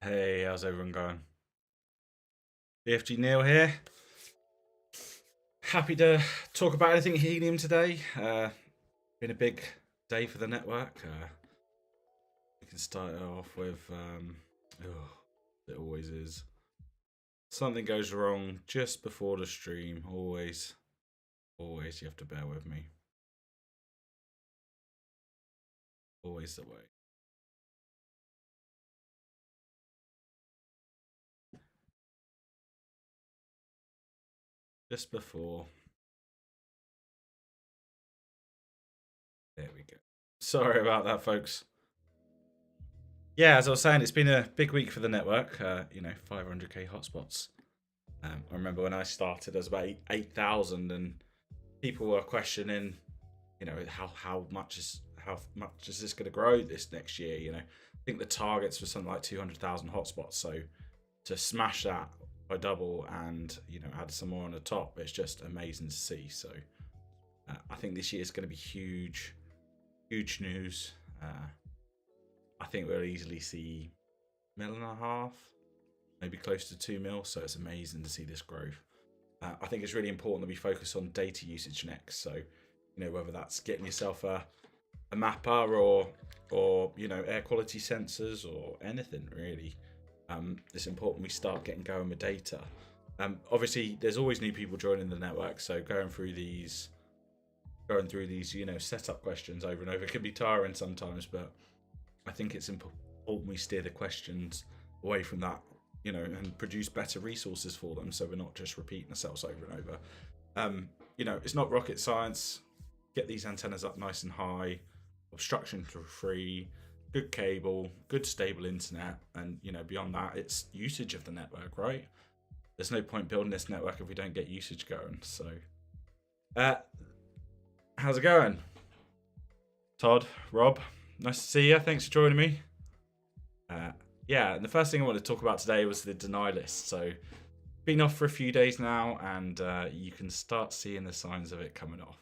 Hey, how's everyone going? BFGNeil here. Happy to talk about anything Helium today. Been a big day for the network. We can start it off with, it always is. Something goes wrong just before the stream. Always, you have to bear with me. Always the way. Just before. There we go. Sorry about that, folks. Yeah, as I was saying, it's been a big week for the network. 500k hotspots. I remember when I started, there was about 8,000, and people were questioning, how much is this going to grow this next year? I think the targets were something like 200,000 hotspots. So to smash that by double and add some more on the top, it's just amazing to see. So I think this year is going to be huge news. I think we'll easily see $1.5 million, maybe close to 2 mil. So it's amazing to see this growth. I think it's really important that we focus on data usage next. So, whether that's getting yourself a mapper or air quality sensors or anything really. It's important we start getting going with data. Obviously, there's always new people joining the network, so going through these setup questions over and over can be tiring sometimes. But I think it's important we steer the questions away from that, and produce better resources for them, so we're not just repeating ourselves over and over. It's not rocket science. Get these antennas up nice and high, obstruction free, good cable, good stable internet, and beyond that, it's usage of the network, right? There's no point building this network if we don't get usage going. So, how's it going, Todd, Rob? Nice to see you. Thanks for joining me. And the first thing I wanted to talk about today was the deny list. So, been off for a few days now, and you can start seeing the signs of it coming off.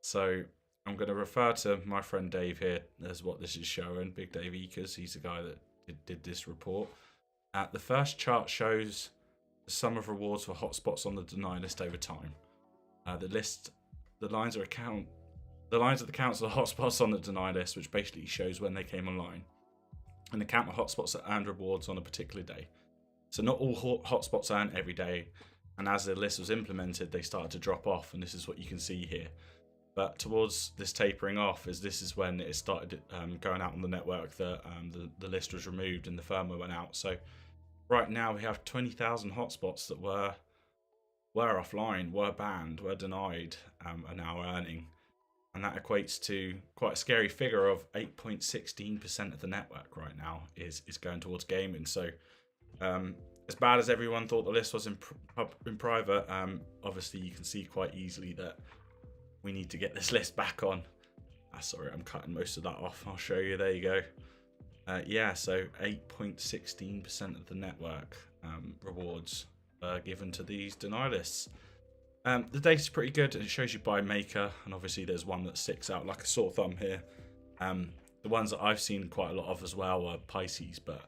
So, I'm going to refer to my friend Dave here as what this is showing. Big Dave Eakers, he's the guy that did this report. The first chart shows the sum of rewards for hotspots on the deny list over time. The lines are the counts of the hotspots on the deny list, which basically shows when they came online, and the count of hotspots that earned rewards on a particular day. So not all hotspots earn every day, and as the list was implemented, they started to drop off, and this is what you can see here. But towards this tapering off, this is when it started going out on the network that the list was removed and the firmware went out. So right now we have 20,000 hotspots that were offline, were banned, were denied, are now earning. And that equates to quite a scary figure of 8.16% of the network right now is going towards gaming. So as bad as everyone thought the list was in private, obviously you can see quite easily that we need to get this list back on. Sorry, I'm cutting most of that off. I'll show you. There you go. So 8.16% of the network rewards are given to these deny lists. The data's pretty good. It shows you by maker, and obviously there's one that sticks out like a sore thumb here. The ones that I've seen quite a lot of as well are Pisces, but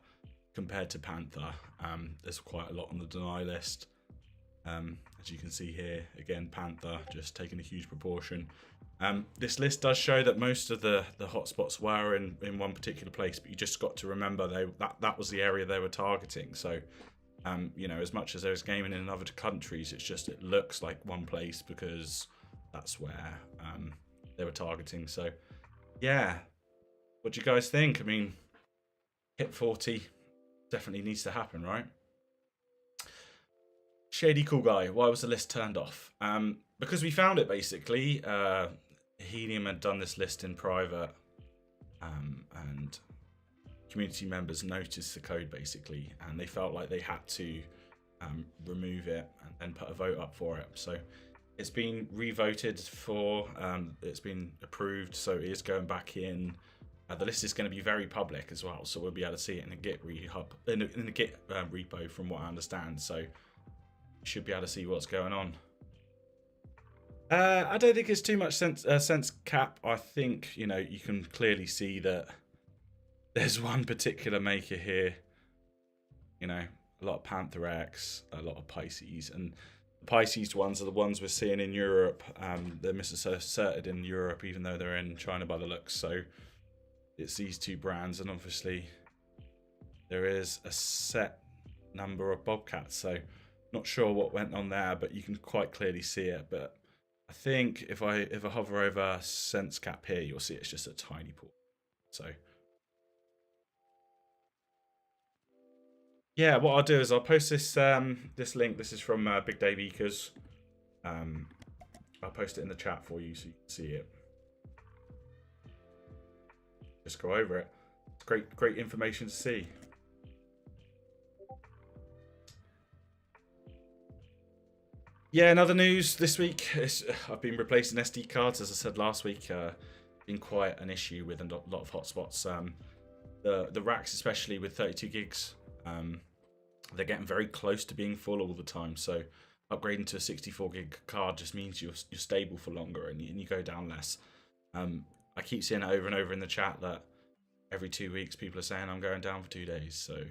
compared to Panther, there's quite a lot on the deny list. As you can see here, again, Panther just taking a huge proportion. This list does show that most of the hotspots were in one particular place, but you just got to remember that was the area they were targeting. So, as much as there's gaming in other countries, it looks like one place because that's where they were targeting. So, yeah, what do you guys think? I mean, hit 40 definitely needs to happen, right? Shady Cool Guy, why was the list turned off? Because we found it, basically. Helium had done this list in private, and community members noticed the code, basically, and they felt like they had to remove it and put a vote up for it. So it's been revoted for, it's been approved, so it is going back in. The list is going to be very public as well, so we'll be able to see it in the Git repo, from what I understand. So should be able to see what's going on. I don't think it's too much sense cap. I think you can clearly see that there's one particular maker here You know, a lot of Panther X, a lot of Pisces, and the Pisces ones are the ones we're seeing in Europe. They're misasserted in Europe, even though they're in China by the looks. So it's these two brands, and obviously there is a set number of Bobcats. So not sure what went on there, but you can quite clearly see it. But I think if I hover over sense cap here, you'll see it's just a tiny pool. So yeah, what I'll do is I'll post this this link. This is from Big Day Beakers. I'll post it in the chat for you so you can see it. Just go over it. It's great information to see. Yeah, another news this week is I've been replacing SD cards, as I said last week. Been quite an issue with a lot of hotspots. The racks, especially with 32 gigs, they're getting very close to being full all the time. So upgrading to a 64 gig card just means you're stable for longer and you go down less. I keep seeing it over and over in the chat that every 2 weeks people are saying I'm going down for 2 days. So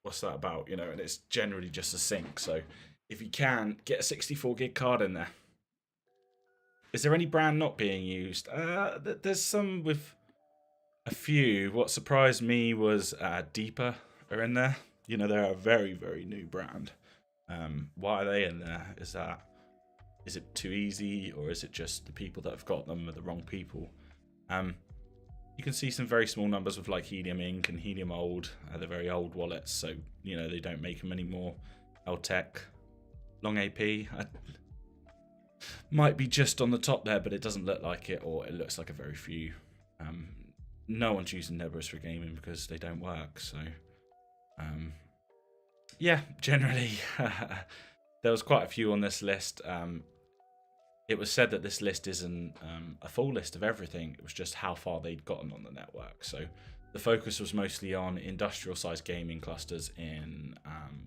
what's that about? You know, and it's generally just a sync. So if you can, get a 64 gig card in there. Is there any brand not being used? There's some with a few. What surprised me was Deeper are in there. You know, they're a very, very new brand. Why are they in there? Is it too easy, or is it just the people that have got them are the wrong people? You can see some very small numbers with like Helium Inc. and Helium Old. They're very old wallets, so you know they don't make them anymore. L-Tech, Long AP. Might be just on the top there, but it doesn't look like it, or it looks like a very few. No one's using Nebulous for gaming because they don't work. So, yeah, generally, there was quite a few on this list. It was said that this list isn't a full list of everything. It was just how far they'd gotten on the network. So the focus was mostly on industrial-sized gaming clusters in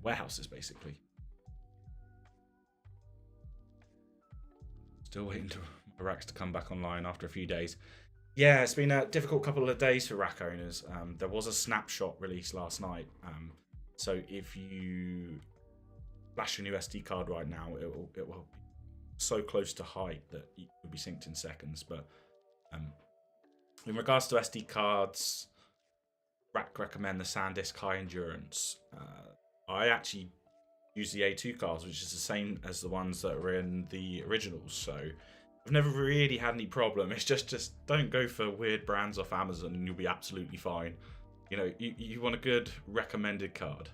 warehouses, basically. Still waiting for my racks to come back online after a few days. Yeah, it's been a difficult couple of days for rack owners. There was a snapshot release last night. So if you flash a new SD card right now, it will be so close to height that it will be synced in seconds. But in regards to SD cards, rack recommend the SanDisk High Endurance. I actually use the A2 cards, which is the same as the ones that are in the originals. So I've never really had any problem. It's just don't go for weird brands off Amazon and you'll be absolutely fine. You know, you want a good recommended card.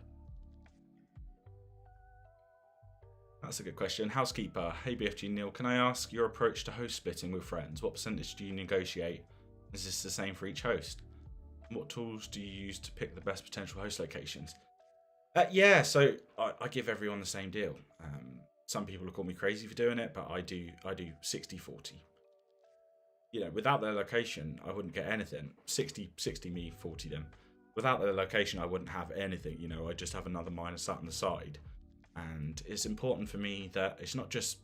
That's a good question. Housekeeper, hey BFGNeil, can I ask your approach to host splitting with friends? What percentage do you negotiate? Is this the same for each host? What tools do you use to pick the best potential host locations? Yeah, so I give everyone the same deal. Some people will call me crazy for doing it, but I do 60-40. You know, without their location, I wouldn't get anything. 60 me, 40 them. Without their location, I wouldn't have anything. You know, I just have another miner sat on the side. And it's important for me that it's not just,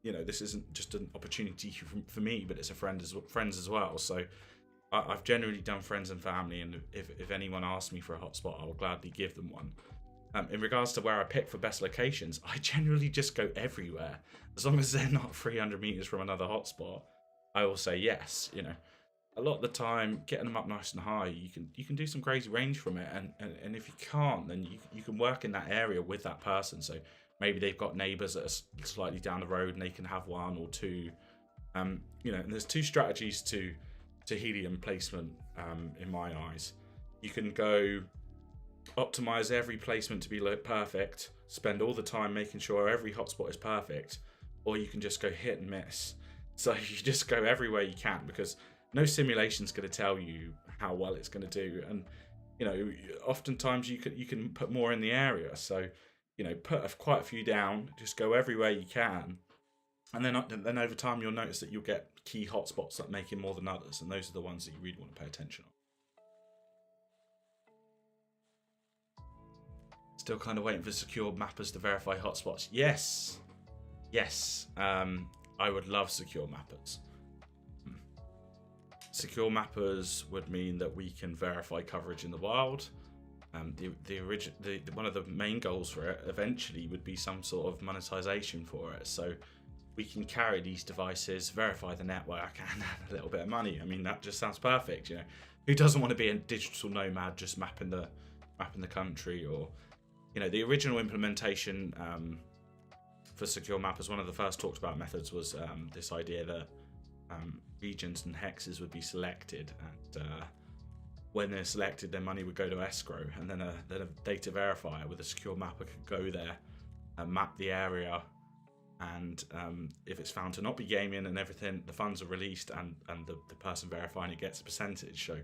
you know, this isn't just an opportunity for me, but it's a friends as well. So I've generally done friends and family, and if anyone asks me for a hotspot, I will gladly give them one. In regards to where I pick for best locations, I generally just go everywhere. As long as they're not 300 meters from another hotspot, I will say yes. You know, a lot of the time, getting them up nice and high, you can do some crazy range from it. And if you can't, then you can work in that area with that person. So maybe they've got neighbors that are slightly down the road, and they can have one or two. You know, and there's two strategies to Helium placement in my eyes. You can go optimize every placement to be perfect, spend all the time making sure every hotspot is perfect, or you can just go hit and miss. So you just go everywhere you can, because no simulation's going to tell you how well it's going to do. And you know, oftentimes you can put more in the area. So you know, put quite a few down, just go everywhere you can. And then over time, you'll notice that you'll get key hotspots that make it more than others, and those are the ones that you really want to pay attention on. Still kind of waiting for secure mappers to verify hotspots. Yes. I would love secure mappers. Secure mappers would mean that we can verify coverage in the wild. One of the main goals for it eventually would be some sort of monetization for it. So we can carry these devices, verify the network, and earn a little bit of money. I mean, that just sounds perfect. Who doesn't want to be a digital nomad just mapping the country? Or the original implementation for secure mappers, one of the first talked about methods was this idea that regions and hexes would be selected, and when they're selected, their money would go to escrow, and then a data verifier with a secure mapper could go there and map the area, and if it's found to not be gaming and everything, the funds are released, and the person verifying it gets a percentage. So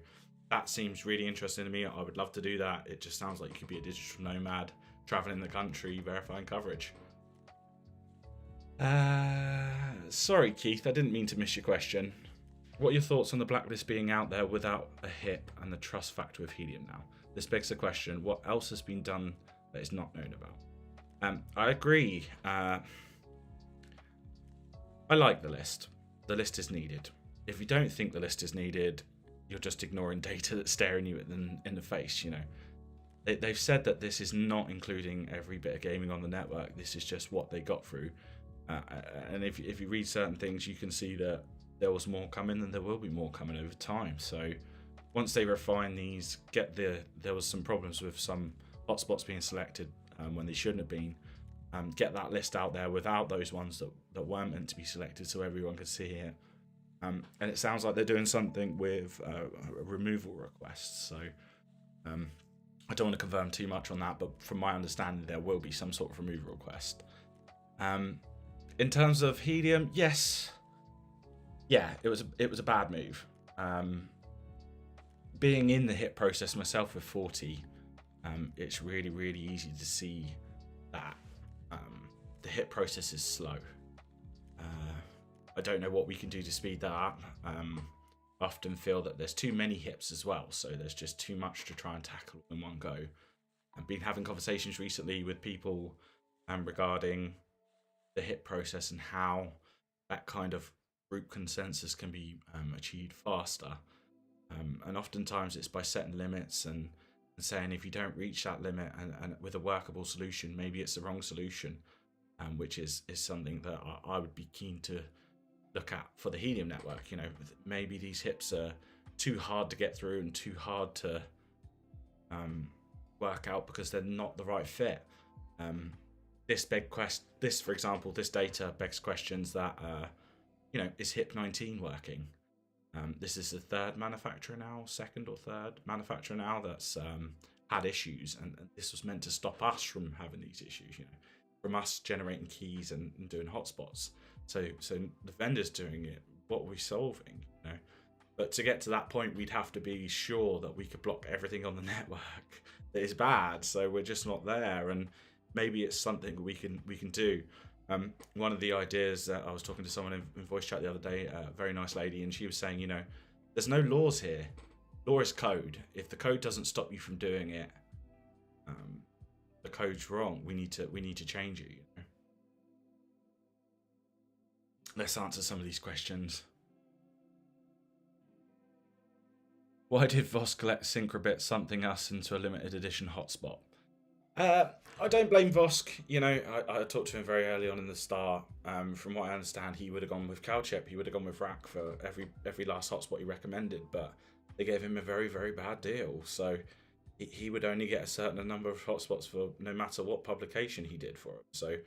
that seems really interesting to me. I would love to do that. It just sounds like you could be a digital nomad, traveling the country, verifying coverage. Sorry, Keith, I didn't mean to miss your question. What are your thoughts on the blacklist being out there without a HIP and the trust factor of Helium now? This begs the question, what else has been done that is not known about? I agree. I like the list. The list is needed. If you don't think the list is needed, you're just ignoring data that's staring you in the face. They've said that this is not including every bit of gaming on the network. This is just what they got through. And if you read certain things, you can see that there was more coming, and there will be more coming over time. So once they refine these, there was some problems with some hotspots being selected when they shouldn't have been. Get that list out there without those ones that weren't meant to be selected, so everyone could see it. And it sounds like they're doing something with removal requests. So I don't want to confirm too much on that, but from my understanding, there will be some sort of removal request. In terms of Helium, yes. Yeah, it was a bad move. Being in the hit process myself with 40, it's really, really easy to see that the hit process is slow. I don't know what we can do to speed that up. I often feel that there's too many hips as well, so there's just too much to try and tackle in one go. I've been having conversations recently with people regarding the hit process and how that kind of group consensus can be achieved faster. And oftentimes it's by setting limits and saying if you don't reach that limit and with a workable solution, maybe it's the wrong solution, which is something that I would be keen to look at for the Helium network. Maybe these hips are too hard to get through and too hard to work out because they're not the right fit. This, for example, this data begs questions that is HIP 19 working? This is the second or third manufacturer now that's had issues, and this was meant to stop us from having these issues, from us generating keys and doing hotspots. So the vendor's doing it. What are we solving? But to get to that point, we'd have to be sure that we could block everything on the network that is bad. So we're just not there, and maybe it's something we can do. One of the ideas that I was talking to someone in voice chat the other day, a very nice lady, and she was saying, there's no laws here. Law is code. If the code doesn't stop you from doing it, the code's wrong. We need to change it. Let's answer some of these questions. Why did Voss collect Syncrobit something us into a limited edition hotspot? I don't blame Vosk. I talked to him very early on in the start. From what I understand, he would have gone with CalChip. He would have gone with Rack for every last hotspot he recommended, but they gave him a very, very bad deal. So he would only get a certain number of hotspots for no matter what publication he did for him. So,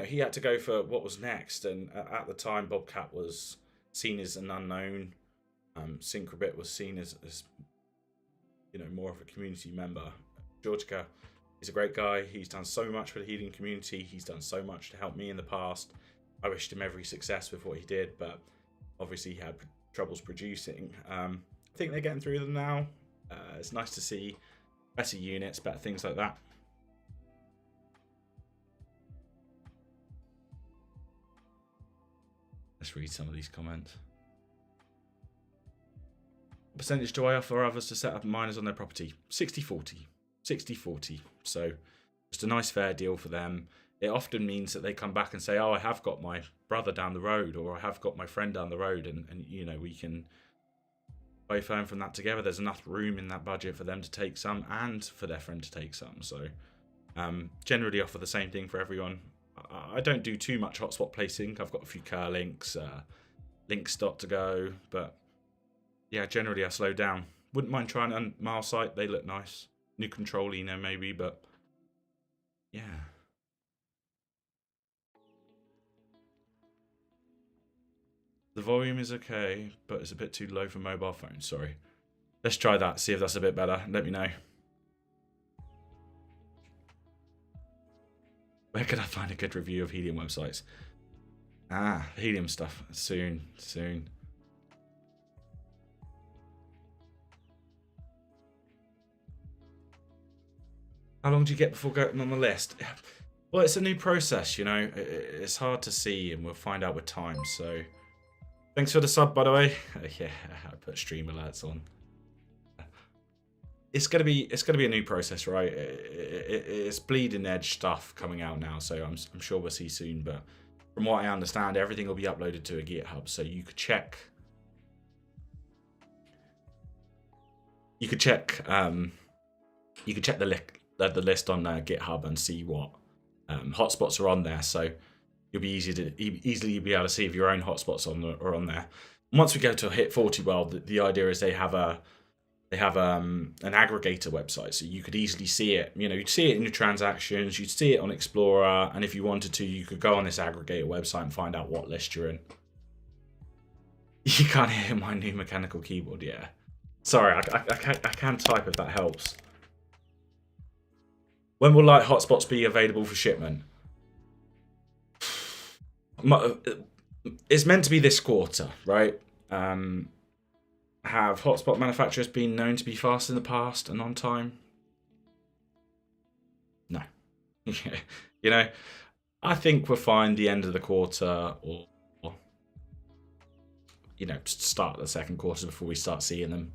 he had to go for what was next. And at the time, Bobcat was seen as an unknown. Syncrobit was seen as more of a community member. Georgica, he's a great guy. He's done so much for the Helium community. He's done so much to help me in the past. I wished him every success with what he did, but obviously he had troubles producing. I think they're getting through them now. It's nice to see better units, better things like that. Let's read some of these comments. What percentage do I offer others to set up miners on their property? 60-40. 60-40. So just a nice fair deal for them. It often means that they come back and say, oh, I have got my brother down the road, or I have got my friend down the road, and we can both earn from that together. There's enough room in that budget for them to take some and for their friend to take some. So generally offer the same thing for everyone. I don't do too much hotspot placing. I've got a few cur links, links to go, but yeah, generally I slow down. Wouldn't mind trying on mile site. They look nice. New control, maybe, but yeah. The volume is okay, but it's a bit too low for mobile phones. Sorry. Let's try that. See if that's a bit better. Let me know. Where can I find a good review of Helium websites? Helium stuff. Soon. How long do you get before going on the list? Well, it's a new process, It's hard to see, and we'll find out with time. So, thanks for the sub, by the way. Yeah, I put stream alerts on. It's gonna be a new process, right? It's bleeding edge stuff coming out now, so I'm sure we'll see soon. But from what I understand, everything will be uploaded to a GitHub, so you could check. You could check the list on GitHub and see what hotspots are on there. So you'll be easily be able to see if your own hotspots are on there. And once we go to hit 40 world, the idea is they have an aggregator website, so you could easily see it. You'd see it in your transactions, you'd see it on Explorer, and if you wanted to, you could go on this aggregator website and find out what list you're in. You can't hear my new mechanical keyboard, yeah. Sorry, I can type if that helps. When will light hotspots be available for shipment? It's meant to be this quarter, right? Have hotspot manufacturers been known to be fast in the past and on time? No. I think we'll find the end of the quarter or start the second quarter before we start seeing them.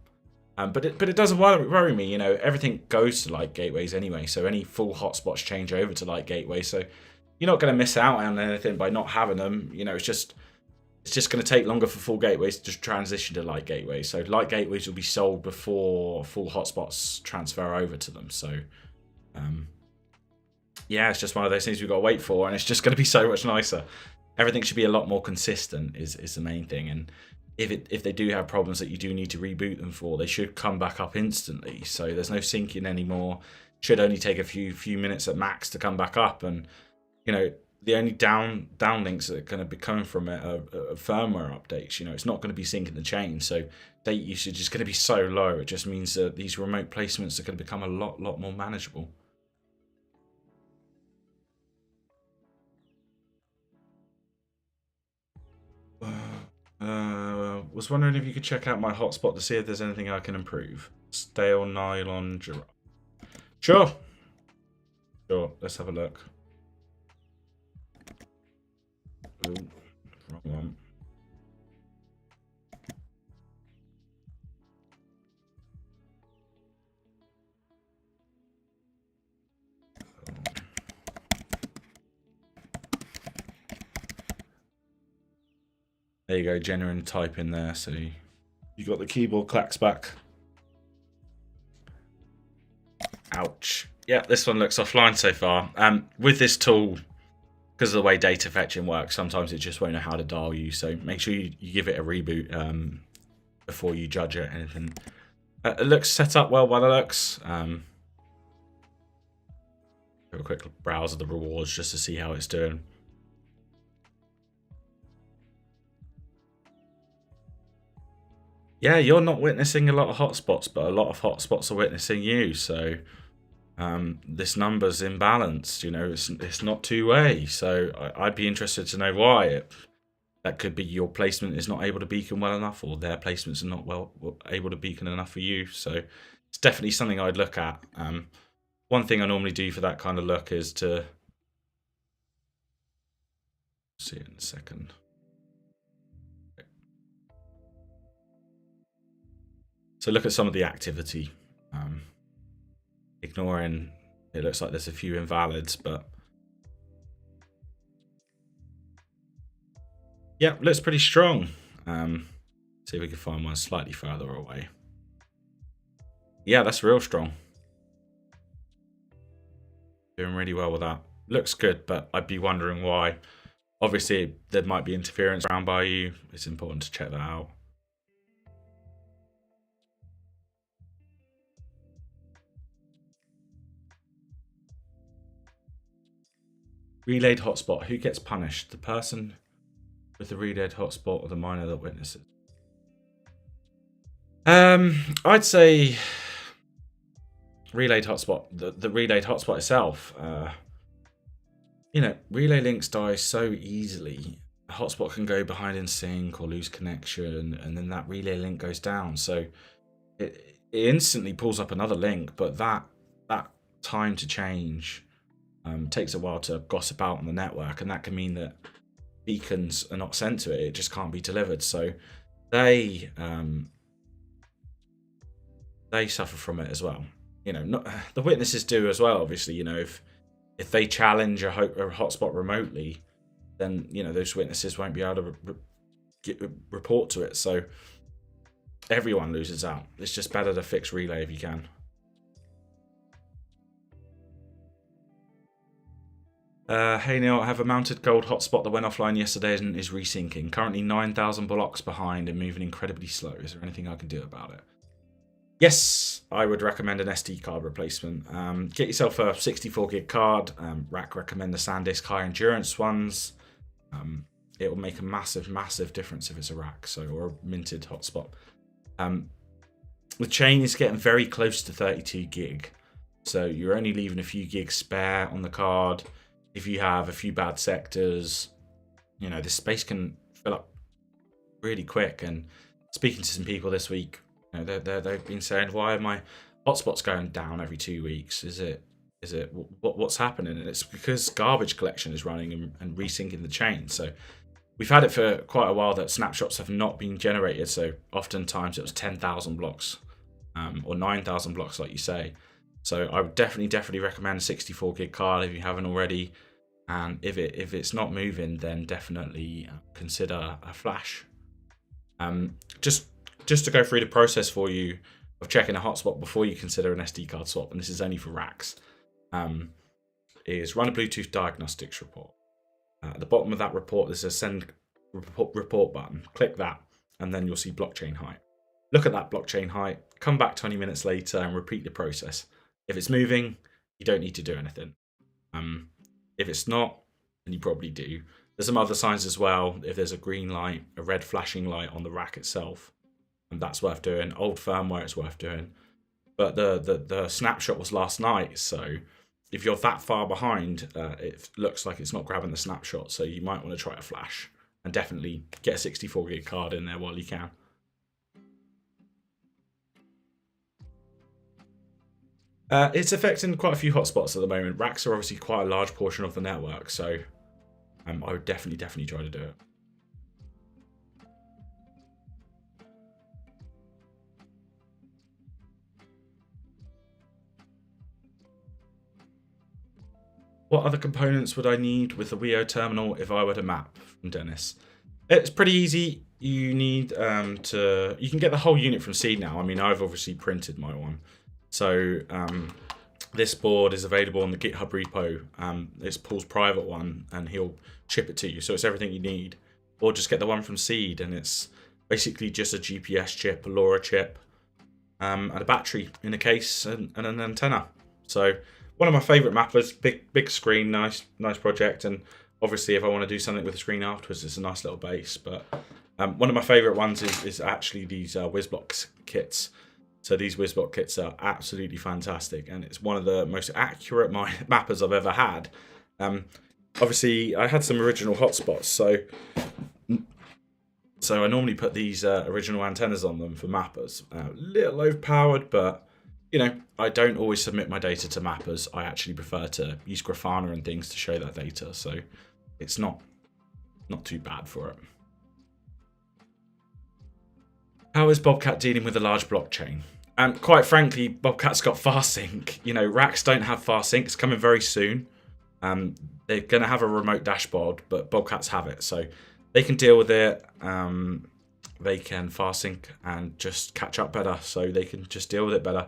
But it doesn't worry me. Everything goes to light gateways anyway, so any full hotspots change over to light gateways. So you're not going to miss out on anything by not having them. It's just going to take longer for full gateways to transition to light gateways. So light gateways will be sold before full hotspots transfer over to them. So yeah, it's just one of those things we've got to wait for, and it's just going to be so much nicer. Everything should be a lot more consistent is the main thing. And if they do have problems that you do need to reboot them for, they should come back up instantly. So there's no syncing anymore. Should only take a few minutes at max to come back up. And the only downlinks that are going to be coming from it are firmware updates. It's not going to be syncing the chain, so data usage is going to be so low. It just means that these remote placements are going to become a lot more manageable. Was wondering if you could check out my hotspot to see if there's anything I can improve. Stale nylon giraffe. Sure. Let's have a look. Ooh, wrong one. There you go, genuine type in there, so you got the keyboard clacks back. Ouch. Yeah, this one looks offline so far. With this tool, because of the way data fetching works, sometimes it just won't know how to dial you, so make sure you give it a reboot before you judge it. Anything. It looks set up well by the looks. Have a quick browse of the rewards just to see how it's doing. Yeah, you're not witnessing a lot of hotspots, but a lot of hotspots are witnessing you. So this number's imbalanced. It's not two-way. So I'd be interested to know why. That could be your placement is not able to beacon well enough, or their placements are not able to beacon enough for you. So it's definitely something I'd look at. One thing I normally do for that kind of look is to see it in a second. So look at some of the activity. Ignoring, it looks like there's a few invalids, but yeah, looks pretty strong. See if we can find one slightly further away. Yeah, that's real strong. Doing really well with that. Looks good, but I'd be wondering why. Obviously, there might be interference around by you. It's important to check that out. Relayed hotspot. Who gets punished? The person with the relayed hotspot or the miner that witnesses? I'd say relayed hotspot. The relayed hotspot itself. You know, relay links die so easily. A hotspot can go behind in sync or lose connection, and then that relay link goes down. So it instantly pulls up another link, but that time to change takes a while to gossip out on the network, and that can mean that beacons are not sent to it. It just can't be delivered. So they suffer from it as well. You know, the witnesses do as well. Obviously, you know, if they challenge a hotspot remotely, then you know those witnesses won't be able to report to it. So everyone loses out. It's just better to fix relay if you can. Hey Neil, I have a mounted gold hotspot that went offline yesterday and is resyncing. Currently 9,000 blocks behind and moving incredibly slow. Is there anything I can do about it? Yes, I would recommend an SD card replacement. Get yourself a 64 gig card. Rack recommend the SanDisk high endurance ones. It will make a massive difference if it's a rack, or a minted hotspot. The chain is getting very close to 32 gig, so you're only leaving a few gigs spare on the card. If you have a few bad sectors, you know, this space can fill up really quick. And speaking to some people this week, you know, they've been saying, why are my hotspots going down every 2 weeks? Is it what's happening? And it's because garbage collection is running and resyncing the chain. So we've had it for quite a while that snapshots have not been generated. So oftentimes it was 10,000 blocks or 9,000 blocks, like you say. So I would definitely recommend a 64 gig card if you haven't already. And if it's not moving, then definitely consider a flash. Just to go through the process for you of checking a hotspot before you consider an SD card swap, and this is only for racks, is run a Bluetooth Diagnostics report. At the bottom of that report, there's a send report button. Click that, and then you'll see blockchain height. Look at that blockchain height, come back 20 minutes later and repeat the process. If it's moving, you don't need to do anything. If it's not, then you probably do. There's some other signs as well. If there's a green light, a red flashing light on the rack itself, and that's worth doing. Old firmware is worth doing. But the snapshot was last night, so if you're that far behind, it looks like it's not grabbing the snapshot, so you might want to try a flash. And definitely get a 64 gig card in there while you can. It's affecting quite a few hotspots at the moment. Racks are obviously quite a large portion of the network, so I would definitely try to do it. What other components would I need with the WIO terminal if I were to map? From Dennis. It's pretty easy. You need you can get the whole unit from seed now. I mean, I've obviously printed my one. So this board is available on the GitHub repo. It's Paul's private one, and he'll ship it to you. So it's everything you need. Or just get the one from seed, and it's basically just a GPS chip, a LoRa chip, and a battery in a case, and an antenna. So one of my favourite mappers, big screen, nice project. And obviously if I want to do something with the screen afterwards, it's a nice little base. But one of my favourite ones is actually these WizBlock kits. So these WizBlock kits are absolutely fantastic, and it's one of the most accurate mappers I've ever had. Obviously, I had some original hotspots, so I normally put these original antennas on them for mappers. A little overpowered, but you know, I don't always submit my data to mappers. I actually prefer to use Grafana and things to show that data, so it's not too bad for it. How is Bobcat dealing with a large blockchain? Quite frankly, Bobcat's got fast sync. You know, racks don't have fast sync. It's coming very soon. They're going to have a remote dashboard, but Bobcats have it, so they can deal with it they can fast sync and just catch up better, so they can just deal with it better.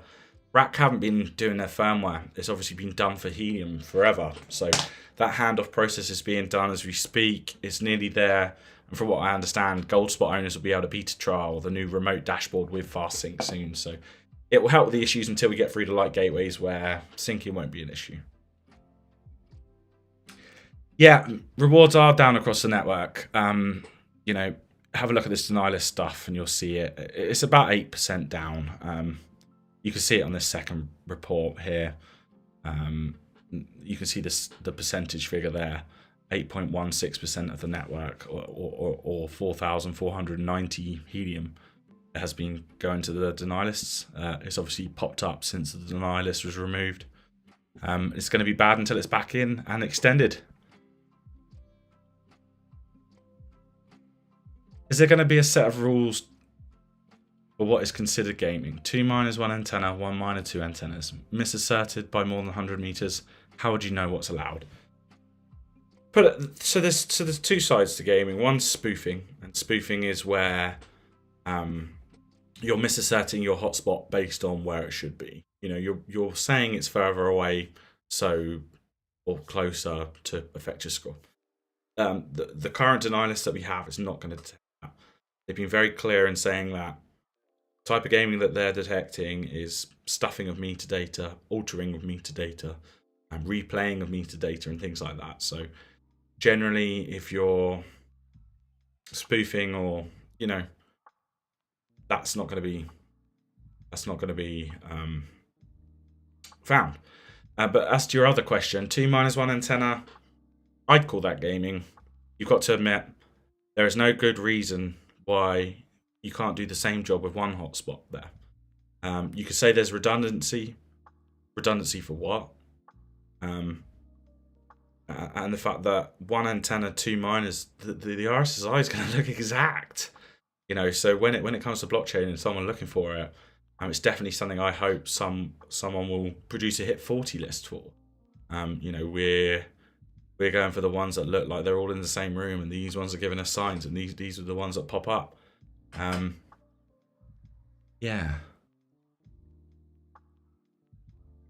Rack haven't been doing their firmware. It's obviously been done for Helium forever, so that handoff process is being done as we speak. It's nearly there, and from what I understand, Goldspot owners will be able to beta trial the new remote dashboard with fast sync soon, so it will help with the issues until we get through to light gateways where syncing won't be an issue. Yeah, rewards are down across the network. You know, have a look at this deny list stuff and you'll see it. It's about 8% down. You can see it on this second report here. You can see the percentage figure there, 8.16% of the network, or 4,490 Helium has been going to the deny lists. It's obviously popped up since the deny list was removed. It's going to be bad until it's back in and extended. Is there going to be a set of rules for what is considered gaming? 2 miners, 1 antenna, 1 miner, 2 antennas. Misasserted by more than 100 meters. How would you know what's allowed? So there's 2 sides to gaming. One's spoofing, and spoofing is where you're misasserting your hotspot based on where it should be. You know, you're saying it's further away, or closer to affect your score. The current deny list that we have is not going to detect that. They've been very clear in saying that type of gaming that they're detecting is stuffing of metadata, altering of metadata, and replaying of metadata and things like that. So generally, if you're spoofing, or you know, that's not going to be found. But as to your other question, 2 minus 1 antenna, I'd call that gaming. You've got to admit there is no good reason why you can't do the same job with one hotspot there. You could say there's redundancy. Redundancy for what? And the fact that 1 antenna, 2 miners, the RSSI is going to look exact. You know, so when it comes to blockchain and someone looking for it, it's definitely something I hope someone will produce a hit 40 list for. You know, we're going for the ones that look like they're all in the same room, and these ones are giving us signs, and these are the ones that pop up. Yeah.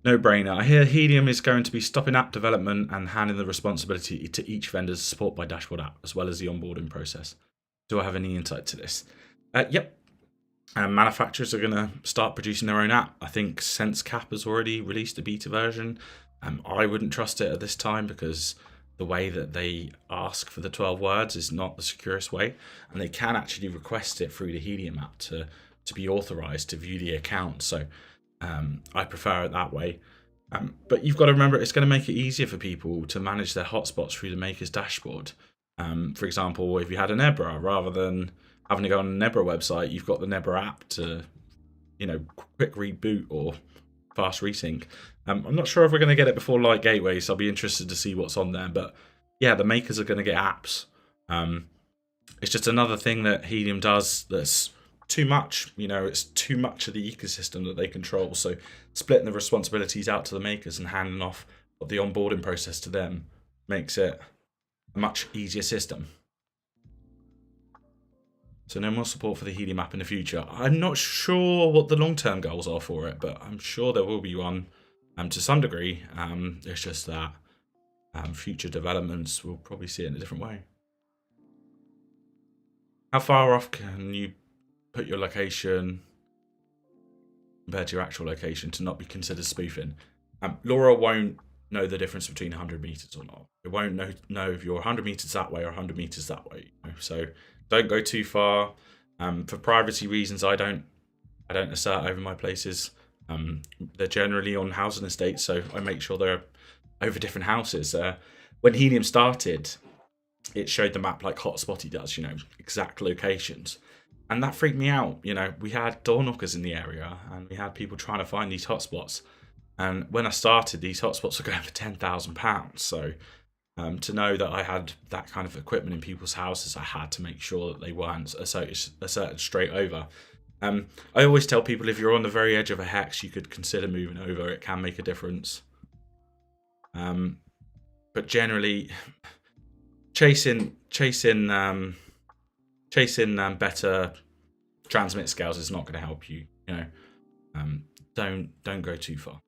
No brainer. I hear Helium is going to be stopping app development and handing the responsibility to each vendor's support by dashboard app, as well as the onboarding process. Do I have any insight to this? Yep. Manufacturers are going to start producing their own app. I think SenseCap has already released a beta version. I wouldn't trust it at this time because the way that they ask for the 12 words is not the securest way, and they can actually request it through the Helium app to be authorized to view the account. So I prefer it that way. But you've got to remember, it's going to make it easier for people to manage their hotspots through the maker's dashboard. For example, if you had a Nebra, rather than having to go on a Nebra website, you've got the Nebra app to, you know, quick reboot or fast resync. I'm not sure if we're going to get it before light gateways, so I'll be interested to see what's on there. But yeah, the makers are going to get apps. It's just another thing that Helium does that's too much. You know, it's too much of the ecosystem that they control. So splitting the responsibilities out to the makers and handing off the onboarding process to them makes it a much easier system. So no more support for the Helium app in the future. I'm not sure what the long-term goals are for it, but I'm sure there will be one to some degree. It's just that future developments will probably see it in a different way. How far off can you put your location compared to your actual location to not be considered spoofing? LoRa won't know the difference between 100 meters or not. It won't know if you're 100 meters that way or 100 meters that way. You know? So don't go too far. For privacy reasons, I don't assert over my places. They're generally on housing estates, so I make sure they're over different houses. When Helium started, it showed the map like Hotspot does, you know, exact locations. And that freaked me out. You know, we had door knockers in the area and we had people trying to find these hotspots. And when I started, these hotspots were going for £10,000. So to know that I had that kind of equipment in people's houses, I had to make sure that they weren't asserted straight over. I always tell people, if you're on the very edge of a hex, you could consider moving over. It can make a difference. But generally, chasing better transmit scales is not going to help you. Don't go too far.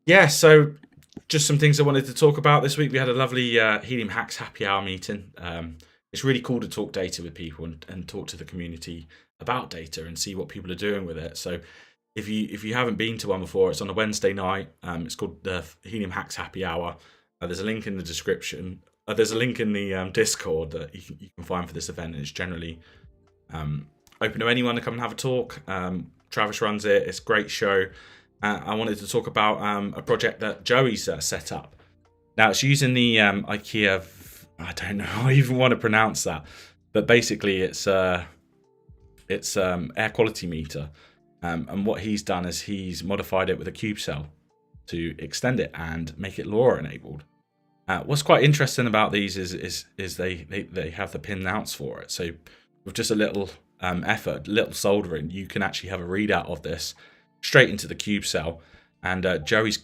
Yeah, so just some things I wanted to talk about this week. We had a lovely Helium Hacks happy hour meeting. It's really cool to talk data with people and talk to the community about data and see what people are doing with it. So if you haven't been to one before, it's on a Wednesday night. It's called the Helium Hacks happy hour. There's a link in the description. There's a link in the Discord that you can find for this event. It's generally open to anyone to come and have a talk. Travis runs it. It's a great show. I wanted to talk about a project that Joey's set up. Now, it's using the IKEA, I don't know how I even want to pronounce that, but basically it's air quality meter. And what he's done is he's modified it with a cube cell to extend it and make it LoRa enabled. What's quite interesting about these is they have the pin outs for it. So with just a little effort, little soldering, you can actually have a readout of this straight into the cube cell, and Joey's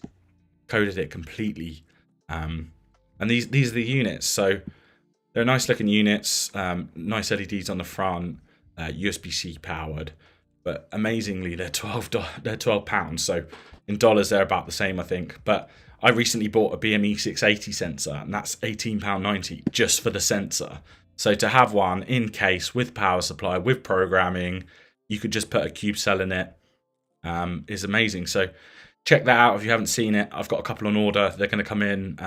coded it completely. And these are the units. So they're nice looking units, nice LEDs on the front, USB-C powered, but amazingly they're £12. So in dollars they're about the same, I think. But I recently bought a BME 680 sensor, and that's £18.90 just for the sensor. So to have one in case with power supply, with programming, you could just put a cube cell in it. Is amazing. So check that out if you haven't seen it. I've got a couple on order. They're going to come in.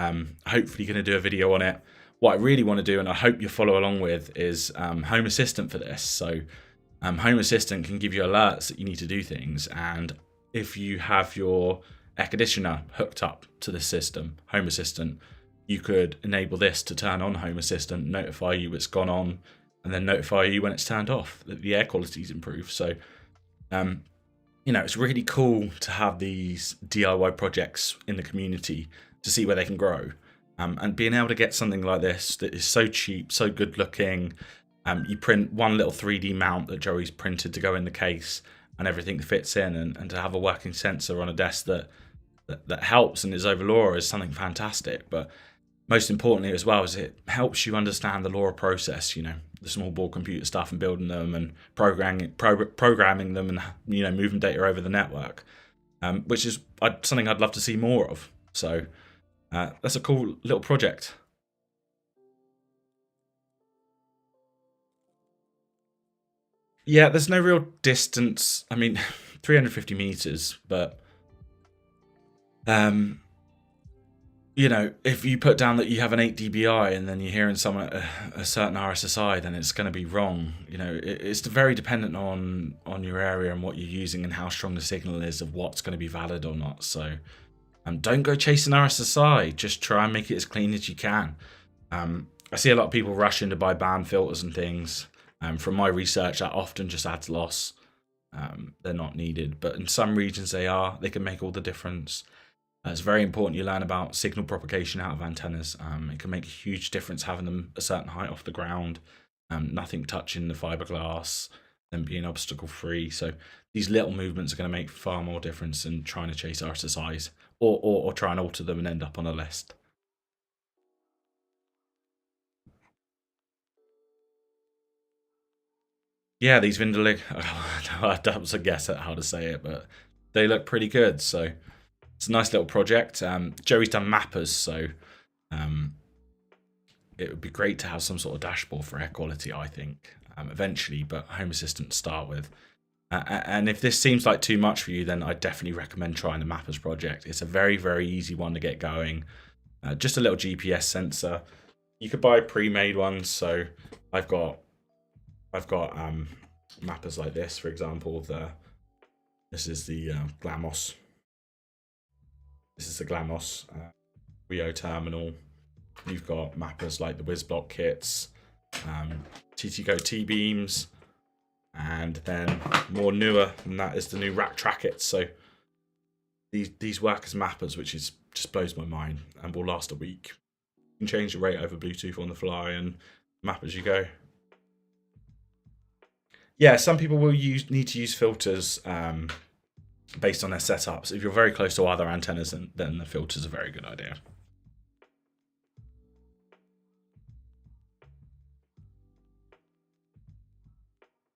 Hopefully going to do a video on it. What I really want to do, and I hope you follow along with, is Home Assistant for this. So Home Assistant can give you alerts that you need to do things. And if you have your air conditioner hooked up to the system, Home Assistant, you could enable this to turn on Home Assistant, notify you it's gone on, and then notify you when it's turned off, that the air quality's improved. So it's really cool to have these DIY projects in the community to see where they can grow. And being able to get something like this that is so cheap, so good looking. You print one little 3D mount that Joey's printed to go in the case, and everything fits in, and to have a working sensor on a desk that helps and is over LoRa is something fantastic. But most importantly as well is it helps you understand the LoRa process, the small board computer stuff and building them and programming them and moving data over the network, which is something I'd love to see more of. So that's a cool little project. Yeah, there's no real distance. I mean, 350 meters, but if you put down that you have an 8 dBi and then you're hearing someone at a certain RSSI, then it's going to be wrong. It's very dependent on your area and what you're using and how strong the signal is of what's going to be valid or not. So don't go chasing RSSI. Just try and make it as clean as you can. I see a lot of people rushing to buy band filters and things. From my research, that often just adds loss. They're not needed, but in some regions they are. They can make all the difference. It's very important you learn about signal propagation out of antennas. It can make a huge difference having them a certain height off the ground, nothing touching the fiberglass, them being obstacle free. So these little movements are going to make far more difference than trying to chase RSSIs or try and alter them and end up on a list. Yeah, these Vindalig, that was a guess at how to say it, but they look pretty good. So it's a nice little project. Joey's done mappers, so it would be great to have some sort of dashboard for air quality, I think, eventually, but Home Assistant to start with. And if this seems like too much for you, then I definitely recommend trying the mappers project. It's a very, very easy one to get going. Just a little GPS sensor. You could buy pre-made ones, so I've got mappers like this, for example. This is the Glamos. This is the Glamos Rio Terminal. You've got mappers like the WizBlock kits, TTGo T-beams, and then more newer than that is the new Rack Trackits. So these work as mappers, which just blows my mind, and will last a week. You can change the rate over Bluetooth on the fly and map as you go. Yeah, some people will need to use filters based on their setups. If you're very close to other antennas, then the filters are a very good idea.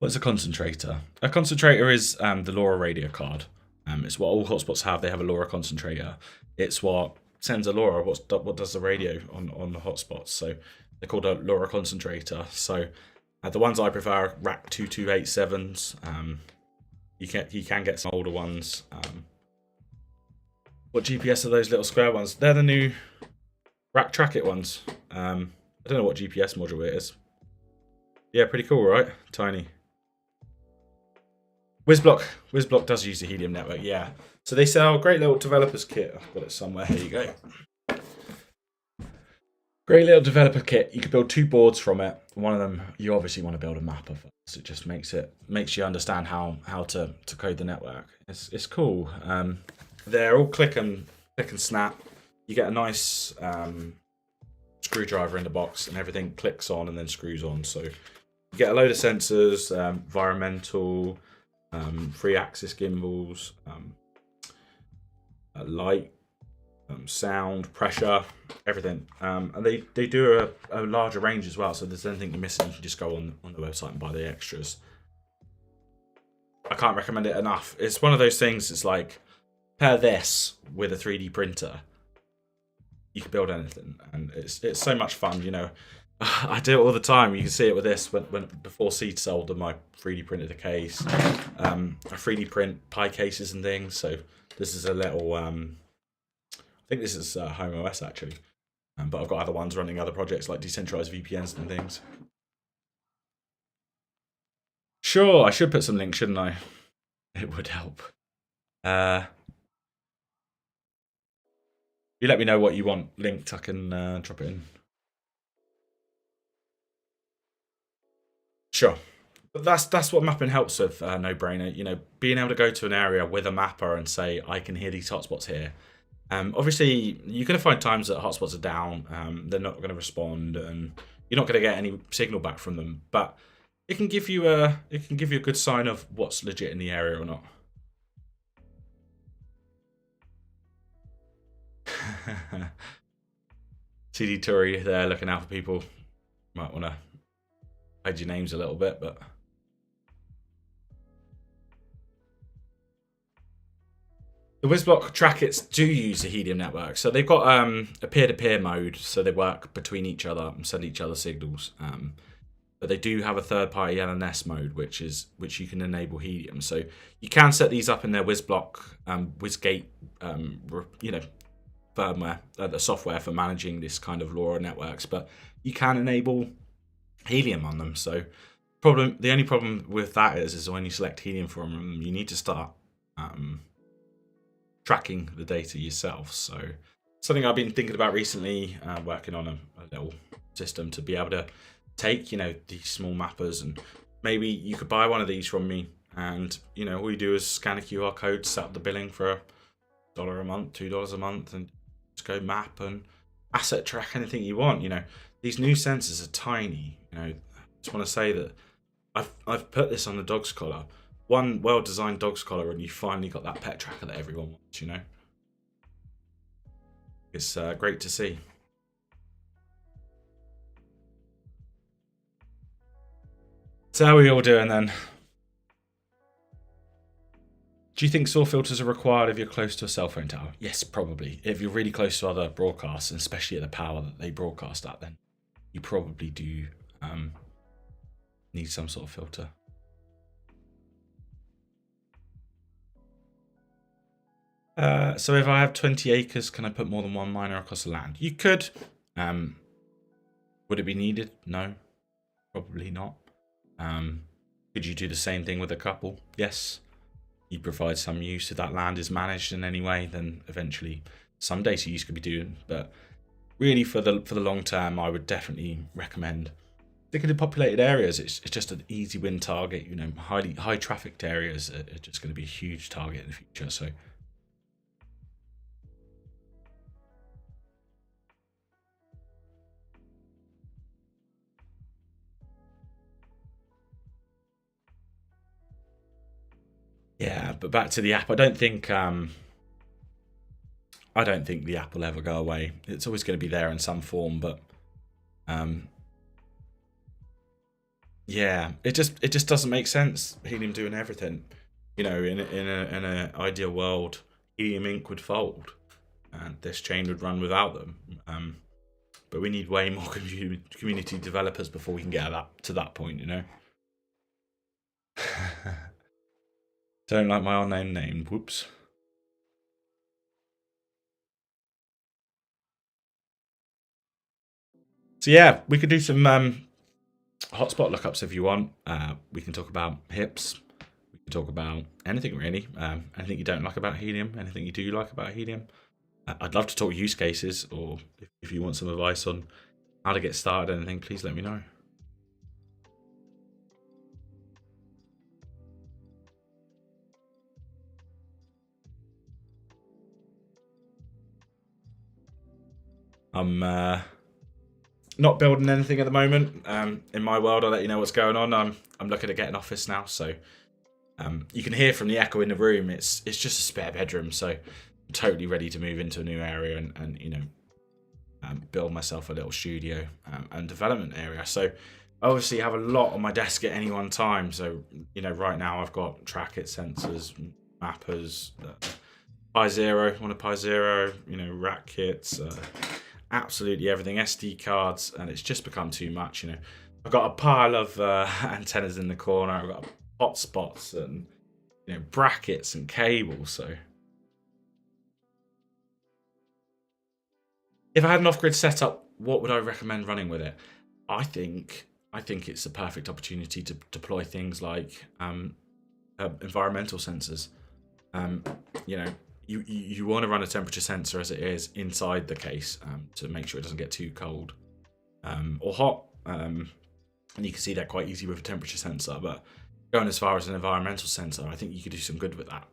What's a concentrator? A concentrator is the LoRa radio card. It's what all hotspots have. They have a LoRa concentrator. It's what sends a LoRa. What does the radio on the hotspots? So they're called a LoRa concentrator. So the ones I prefer are rack 2287s. You can get some older ones. What GPS are those little square ones? They're the new rack track it ones. I don't know what GPS module it is. Yeah, pretty cool, right? Tiny. WizBlock does use the Helium network, yeah. So they sell a great little developer's kit. I've got it somewhere. Here you go. Great little developer kit. You can build 2 boards from it. One of them, you obviously want to build a mapper first. It just makes you understand how to code the network. It's cool. They're all click and snap. You get a nice screwdriver in the box, and everything clicks on and then screws on. So you get a load of sensors, environmental, 3-axis gimbals, light, sound, pressure, everything. And they do a larger range as well. So if there's anything you're missing, you can just go on the website and buy the extras. I can't recommend it enough. It's one of those things. It's like, pair this with a 3D printer, you can build anything, and it's so much fun. You know, I do it all the time. You can see it with this when before Seed sold my 3D printed a case. I 3D print pie cases and things. So this is a little. I think this is Home OS actually, but I've got other ones running other projects like decentralized VPNs and things. Sure, I should put some links, shouldn't I? It would help. You let me know what you want linked. I can drop it in. Sure. But that's what mapping helps with. No brainer. You know, being able to go to an area with a mapper and say, I can hear these hotspots here. Obviously, you're going to find times that hotspots are down. They're not going to respond, and you're not going to get any signal back from them. But it can give you a good sign of what's legit in the area or not. CD Turi there looking out for people. Might want to hide your names a little bit, but the WizBlock trackits do use a Helium network. So they've got a peer-to-peer mode, so they work between each other and send each other signals. But they do have a third-party LNS mode, which you can enable Helium. So you can set these up in their WizBlock, WizGate, firmware, the software for managing this kind of LoRa networks, but you can enable Helium on them. So the only problem with that is when you select Helium from them, you need to start tracking the data yourself. So something I've been thinking about recently, working on a little system to be able to take, these small mappers, and maybe you could buy one of these from me, and all you do is scan a QR code, set up the billing for $1 a month, $2 a month, and just go map and asset track anything you want. These new sensors are tiny. I just want to say that I've put this on the dog's collar, one well-designed dog's collar, and you finally got that pet tracker that everyone wants. It's great to see. So how are we all doing then? Do you think SAW filters are required if you're close to a cell phone tower? Yes, probably. If you're really close to other broadcasts, and especially at the power that they broadcast at, then you probably do need some sort of filter. So if I have 20 acres, can I put more than one miner across the land? You could. Would it be needed? No, probably not. Could you do the same thing with a couple? Yes. You provide some use. If that land is managed in any way, then eventually some data use could be doing. But really, for the long term, I would definitely recommend sticking to populated areas. It's just an easy win target. High trafficked areas are just going to be a huge target in the future. So. Yeah, but back to the app. I don't think the app will ever go away. It's always going to be there in some form, but Yeah, it just doesn't make sense. Helium doing everything. You know, in a ideal world, Helium Inc. would fold, and this chain would run without them. But we need way more community developers before we can get to that point. You know. Don't like my unnamed name. Whoops. So yeah, we could do some hotspot lookups if you want. We can talk about hips. We can talk about anything really. Anything you don't like about Helium. Anything you do like about Helium. I'd love to talk use cases, or if you want some advice on how to get started, anything, please let me know. I'm not building anything at the moment. In my world, I'll let you know what's going on. I'm looking to get an office now, so you can hear from the echo in the room. It's just a spare bedroom, so I'm totally ready to move into a new area and you know, build myself a little studio and development area. So I obviously have a lot on my desk at any one time. So you know, right now I've got trackit sensors, mappers, Pi Zero, one of Pi Zero, you know, rack kits, absolutely everything, SD cards, and it's just become too much. You know, I've got a pile of antennas in the corner. I've got hotspots and you know brackets and cables. So if I had an off-grid setup, what would I recommend running with it? I think it's a perfect opportunity to deploy things like environmental sensors. You know, you want to run a temperature sensor as it is inside the case to make sure it doesn't get too cold or hot. And you can see that quite easy with a temperature sensor. But going as far as an environmental sensor, I think you could do some good with that.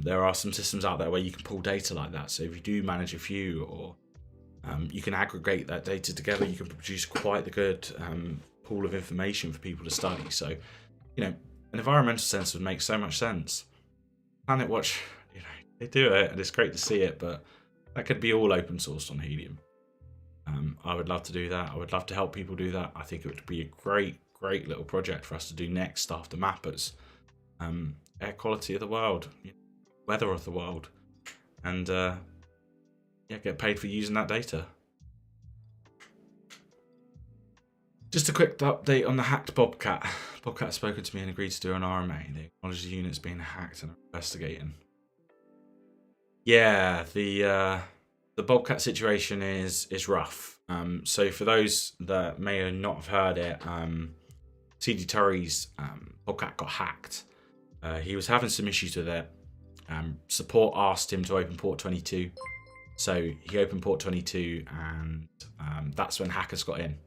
There are some systems out there where you can pull data like that. So if you do manage a few, or you can aggregate that data together, you can produce quite the good pool of information for people to study. So, you know, an environmental sensor would make so much sense. Planet Watch, you know, they do it and it's great to see it, but that could be all open sourced on Helium. I would love to do that. I would love to help people do that. I think it would be a great little project for us to do next after mappers. Air quality of the world, weather of the world, and yeah, get paid for using that data. Just a quick update on the hacked Bobcat. Bobcat has spoken to me and agreed to do an RMA. They acknowledge the unit's being hacked and are investigating. Yeah, the Bobcat situation is rough. So for those that may not have heard it, CD Turry's Bobcat got hacked. He was having some issues with it. Support asked him to open port 22. So he opened port 22 and that's when hackers got in.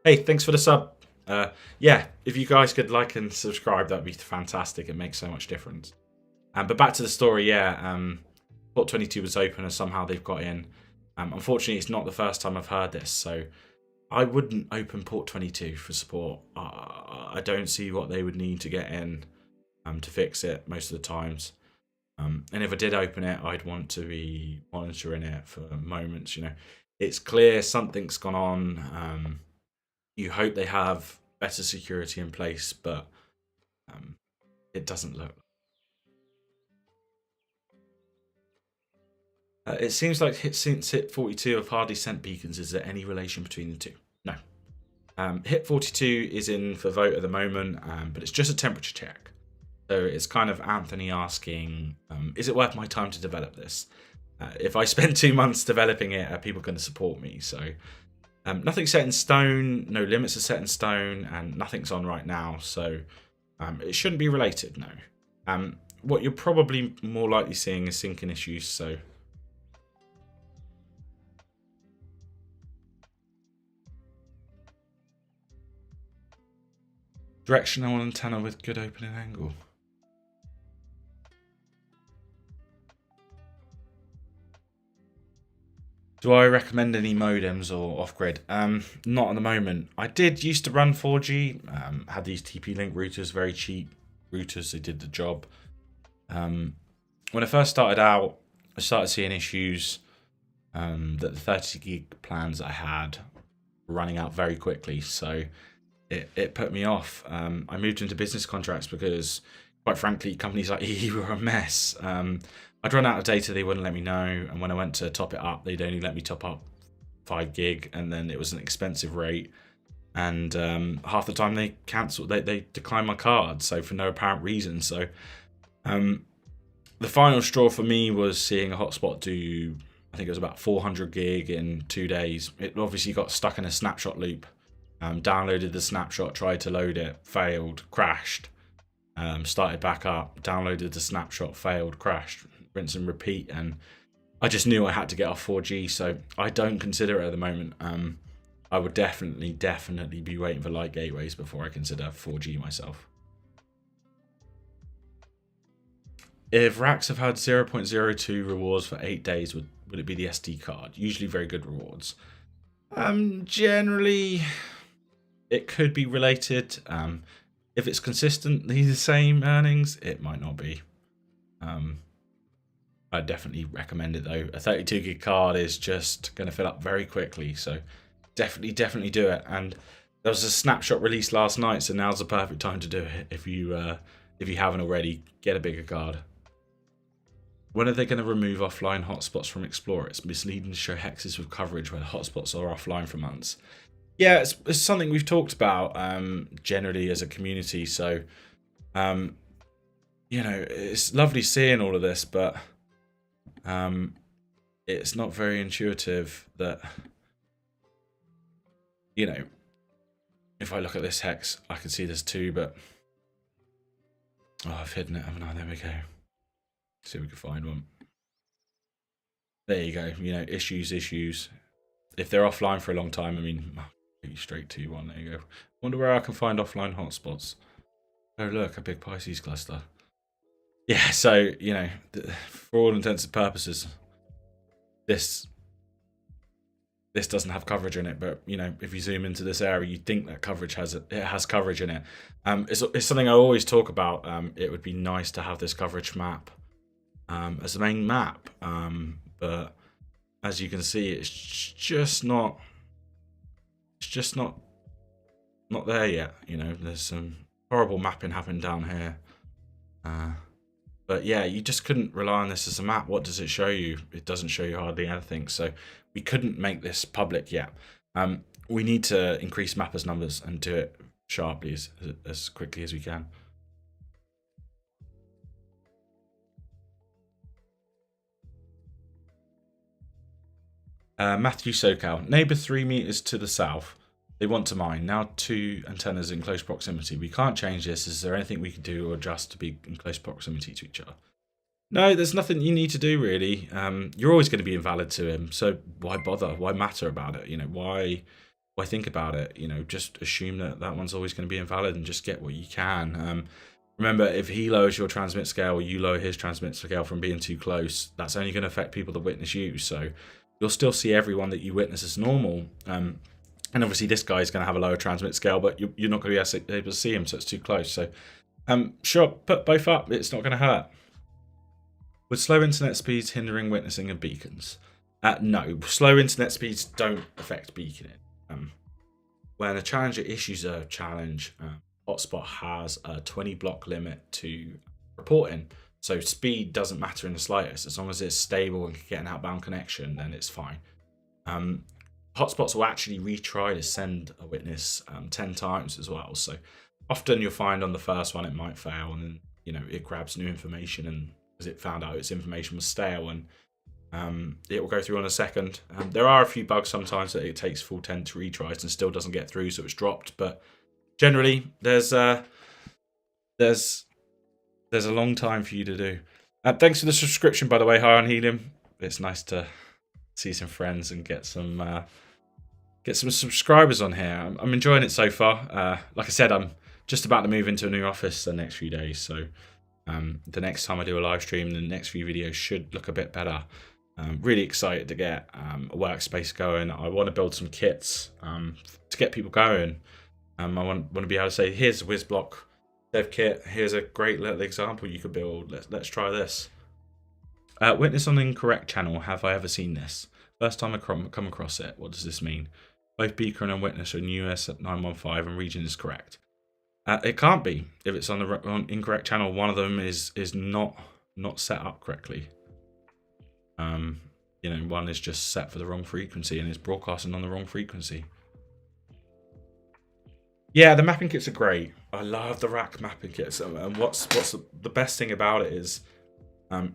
Hey, thanks for the sub. Yeah, if you guys could like and subscribe, that'd be fantastic. It makes so much difference. But back to the story, yeah. Port 22 was open and somehow they've got in. Unfortunately, it's not the first time I've heard this, so I wouldn't open port 22 for support. I don't see what they would need to get in to fix it most of the times. And if I did open it, I'd want to be monitoring it for moments. You know, it's clear something's gone on. You hope they have better security in place, but it doesn't look. It seems like since hit 42 have hardly sent beacons. Is there any relation between the two? No. Hit 42 is in for vote at the moment, but it's just a temperature check. So it's kind of Anthony asking, is it worth my time to develop this? If I spend 2 months developing it, are people going to support me? So nothing's set in stone, no limits are set in stone, and nothing's on right now. So it shouldn't be related, no. What you're probably more likely seeing is syncing issues. So directional antenna with good opening angle. Do I recommend any modems or off-grid? Not at the moment. I did used to run 4G, had these TP-Link routers, very cheap routers, they did the job. When I first started out, I started seeing issues that the 30 gig plans I had were running out very quickly. So it put me off. I moved into business contracts because, quite frankly, companies like EE were a mess. I'd run out of data, they wouldn't let me know, and when I went to top it up, they'd only let me top up 5 gig, and then it was an expensive rate. And half the time they cancelled, they declined my card, so for no apparent reason. So the final straw for me was seeing a hotspot do, I think it was about 400 gig in 2 days. It obviously got stuck in a snapshot loop. Downloaded the snapshot, tried to load it, failed, crashed. Started back up, downloaded the snapshot, failed, crashed, rinse and repeat. And I just knew I had to get off 4G, so I don't consider it at the moment. I would definitely be waiting for light gateways before I consider 4G myself. If racks have had 0.02 rewards for 8 days, would it be the SD card? Usually very good rewards. Generally, it could be related. If it's consistently the same earnings, it might not be. I'd definitely recommend it though. A 32 gig card is just going to fill up very quickly, so definitely do it. And there was a snapshot release last night, so now's the perfect time to do it. If you haven't already, get a bigger card. When are they going to remove offline hotspots from Explorer? It's misleading to show hexes with coverage where the hotspots are offline for months. Yeah, it's something we've talked about generally as a community. So, it's lovely seeing all of this, but it's not very intuitive that, if I look at this hex, I can see there's 2, but I've hidden it, haven't I? There we go. See if we can find one. There you go. Issues. If they're offline for a long time, I'll get you straight to one. There you go. Wonder where I can find offline hotspots. Oh, look, a big Pisces cluster. Yeah, so, for all intents and purposes, this doesn't have coverage in it, but if you zoom into this area, you think that it has coverage in it. It's something I always talk about. It would be nice to have this coverage map as the main map, but as you can see, it's just not there yet. There's some horrible mapping happening down here, but yeah, you just couldn't rely on this as a map. What does it show you? It doesn't show you hardly anything, so we couldn't make this public yet. We need to increase mappers numbers and do it sharply as quickly as we can. Matthew SoCal, neighbor 3 meters to the south. They want to mine. Now 2 antennas in close proximity. We can't change this. Is there anything we can do or adjust to be in close proximity to each other? No, there's nothing you need to do really. You're always going to be invalid to him. So why bother? Why matter about it? Why think about it? Just assume that one's always going to be invalid and just get what you can. Remember, if he lowers your transmit scale or you lower his transmit scale from being too close, that's only going to affect people that witness you. So you'll still see everyone that you witness as normal. And obviously this guy's going to have a lower transmit scale, but you're not going to be able to see him, so it's too close. So sure, put both up. It's not going to hurt. Would slow internet speeds hindering witnessing of beacons? No, slow internet speeds don't affect beaconing. When a challenger issues a challenge, Hotspot has a 20 block limit to reporting. So speed doesn't matter in the slightest. As long as it's stable and can get an outbound connection, then it's fine. Hotspots will actually retry to send a witness 10 times as well. So often you'll find on the first one it might fail, and then it grabs new information, and because it found out its information was stale, and it will go through on a second. There are a few bugs sometimes that it takes full 10 to retries and still doesn't get through, so it's dropped. But generally, there's a long time for you to do. Thanks for the subscription, by the way. Hi on Helium. It's nice to see some friends and get some subscribers on here. I'm enjoying it so far. Like I said, I'm just about to move into a new office the next few days, so the next time I do a live stream, the next few videos should look a bit better. I'm really excited to get a workspace going. I want to build some kits to get people going. I want to be able to say, here's a WizBlock dev kit. Here's a great little example you could build. Let's try this. Witness on incorrect channel. Have I ever seen this? First time I come across it. What does this mean? Both beacon and witness are in US at 915 and region is correct. It can't be if it's on the incorrect channel. One of them is not set up correctly. You know, one is just set for the wrong frequency and is broadcasting on the wrong frequency. Yeah, the mapping kits are great. I love the rack mapping kits. And what's the best thing about it is,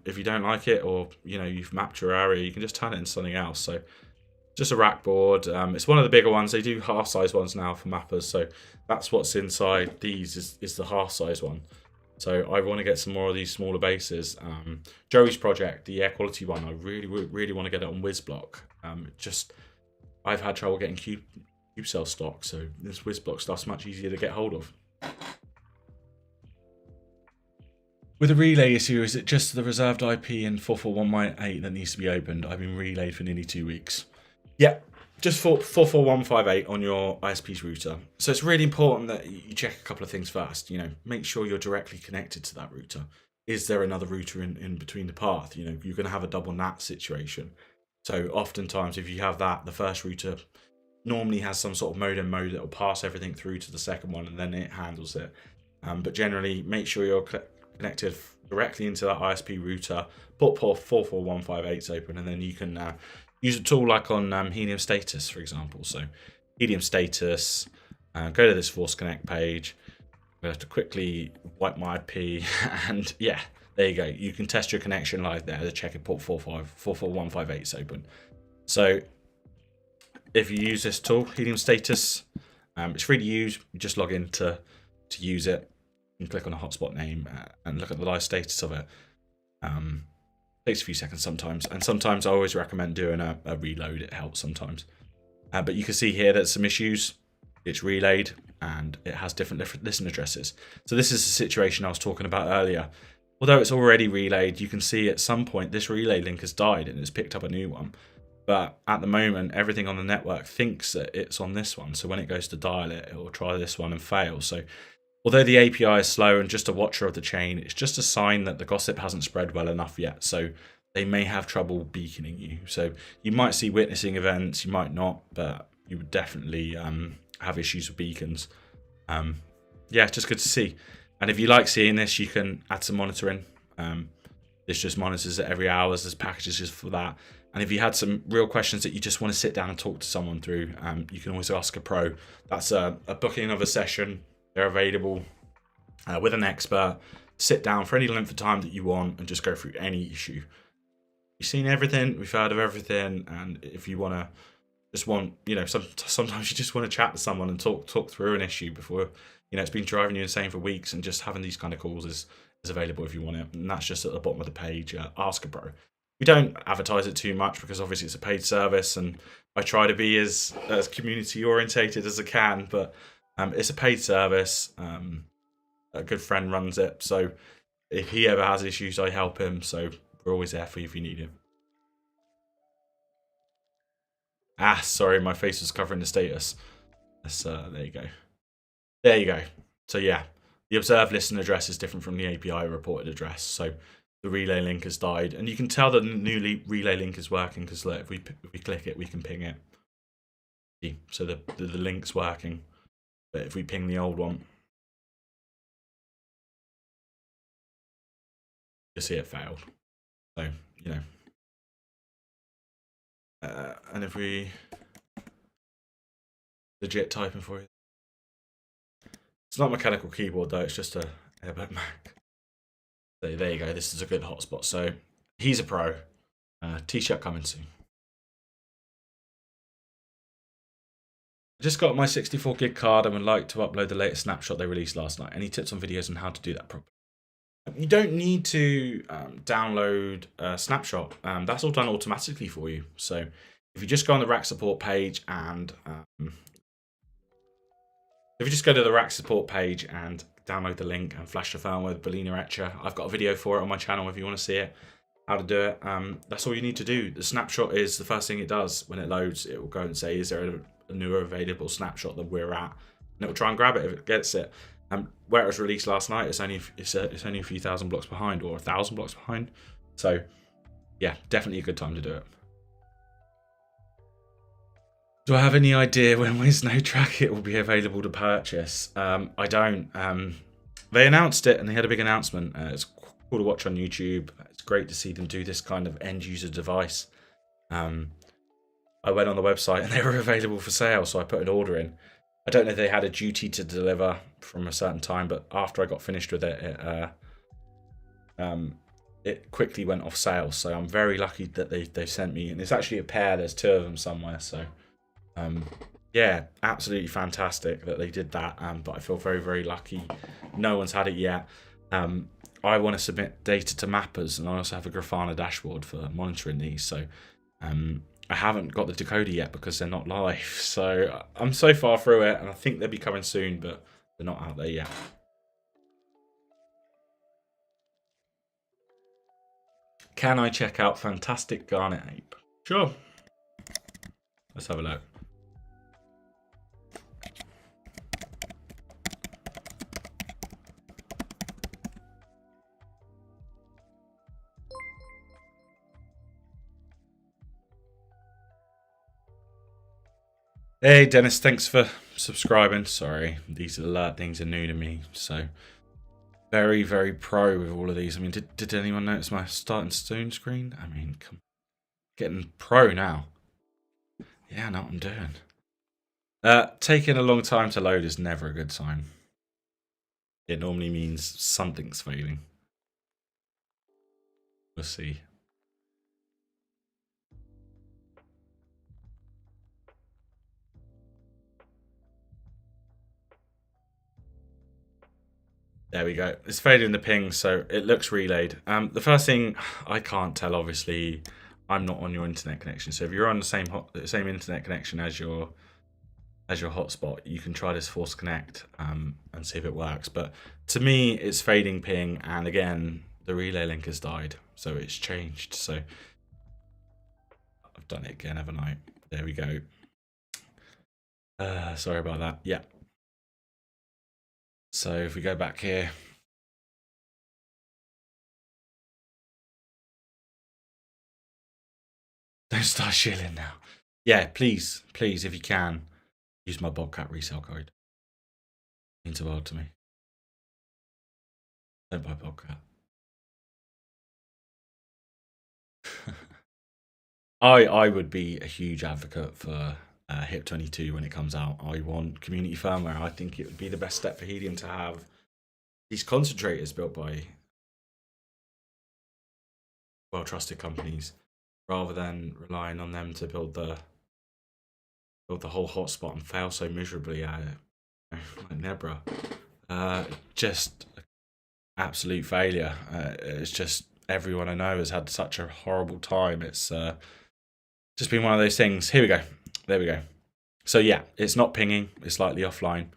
if you don't like it, or you know you've mapped your area, you can just turn it into something else. So just a rack board. It's one of the bigger ones. They do half size ones now for mappers. So that's what's inside these is the half size one. So I want to get some more of these smaller bases. Joey's project, the air quality one, I really want to get it on WizBlock. I've had trouble getting cube cell stock, so this WizBlock stuff's much easier to get hold of. With a relay issue, is it just the reserved IP in 441.8 that needs to be opened? I've been relayed for nearly 2 weeks. Yeah, just 44158 on your ISP's router. So it's really important that you check a couple of things first. You know, make sure you're directly connected to that router. Is there another router in between the path? You know, you're going to have a double NAT situation. So oftentimes, if you have that, the first router normally has some sort of modem mode that will pass everything through to the second one, and then it handles it. But generally, make sure you're connected directly into that ISP router. Port 44158 open, and then you can use a tool like on Helium Status, for example. So Helium Status, go to this Force Connect page. I have to quickly wipe my IP, and yeah, there you go. You can test your connection live there to check if port 44158 is open. So if you use this tool, Helium Status, it's free to use. You just log in to use it and click on a hotspot name and look at the live status of it. Takes a few seconds sometimes, and sometimes I always recommend doing a reload. It helps sometimes. But you can see here that some issues. It's relayed and it has different listen addresses. So this is the situation I was talking about earlier. Although it's already relayed, you can see at some point this relay link has died and it's picked up a new one. But at the moment, everything on the network thinks that it's on this one. So when it goes to dial it, it will try this one and fail. So although the API is slow and just a watcher of the chain, it's just a sign that the gossip hasn't spread well enough yet. So they may have trouble beaconing you. So you might see witnessing events, you might not, but you would definitely have issues with beacons. Yeah, it's just good to see. And if you like seeing this, you can add some monitoring. This just monitors it every hour. There's packages just for that. And if you had some real questions that you just want to sit down and talk to someone through, you can always ask a pro. That's a booking of a session. They're available with an expert. Sit down for any length of time that you want and just go through any issue. You've seen everything. We've heard of everything. And if you sometimes you just want to chat to someone and talk through an issue before, it's been driving you insane for weeks, and just having these kind of calls is available if you want it. And that's just at the bottom of the page, Ask a Pro. We don't advertise it too much because obviously it's a paid service, and I try to be as community orientated as I can, but it's a paid service. A good friend runs it, so if he ever has issues, I help him. So we're always there for you if you need him. Sorry, my face was covering the status. There you go. There you go. So yeah, the observed listen address is different from the API reported address. So the relay link has died, and you can tell that the new relay link is working because if we click it, we can ping it. See, so the link's working, but if we ping the old one, you see it failed. So and if we legit typing for you, it's not a mechanical keyboard though. It's just a Airbag Mac. So there you go. This is a good hotspot. So he's a pro. T-shirt coming soon. I just got my 64 gig card and would like to upload the latest snapshot they released last night. Any tips on videos on how to do that properly? You don't need to download a snapshot. That's all done automatically for you. So if you just go on the rack support page and download the link and flash the firmware with Boolean etcher, I've got a video for it on my channel if you want to see it, how to do it. That's all you need to do. The snapshot is the first thing it does when it loads. It will go and say, is there a newer available snapshot that we're at? And it will try and grab it if it gets it. Where it was released last night, it's only a few thousand blocks behind, or 1,000 blocks behind. So yeah, definitely a good time to do it. Do I have any idea when with no track it will be available to purchase? I don't. They announced it and they had a big announcement. It's cool to watch on YouTube. It's great to see them do this kind of end user device. I went on the website and they were available for sale, so I put an order in. I don't know if they had a duty to deliver from a certain time, but after I got finished with it, it quickly went off sale. So I'm very lucky that they sent me, and it's actually a pair. There's 2 of them somewhere. So yeah, absolutely fantastic that they did that. But I feel very, very lucky. No one's had it yet. I want to submit data to mappers, and I also have a Grafana dashboard for monitoring these. So I haven't got the decoder yet because they're not live. So I'm so far through it, and I think they'll be coming soon, but they're not out there yet. Can I check out Fantastic Garnet Ape? Sure. Let's have a look. Hey Dennis, thanks for subscribing. Sorry, these alert things are new to me, so very, very pro with all of these. I mean, did anyone notice my starting stone screen? I mean, getting pro now. Yeah, I know what I'm doing. Taking a long time to load is never a good sign. It normally means something's failing. We'll see. There we go. It's failing the ping, so it looks relayed. The first thing, I can't tell, obviously, I'm not on your internet connection. So if you're on the same internet connection as your hotspot, you can try this force connect and see if it works. But to me, it's fading ping, and again, the relay link has died, so it's changed. So I've done it again, haven't I? There we go. Sorry about that. Yeah. So if we go back here, don't start shilling now. Yeah, please, if you can, use my Bobcat resale code. It means the world to me. Don't buy Bobcat. I would be a huge advocate for HIP22 when it comes out. I want community firmware. I think it would be the best step for Helium to have these concentrators built by well-trusted companies, rather than relying on them to build the whole hotspot and fail so miserably at it. Like Nebra, just absolute failure. It's just everyone I know has had such a horrible time. It's just been one of those things. Here we go. There we go. So yeah, it's not pinging. It's slightly offline.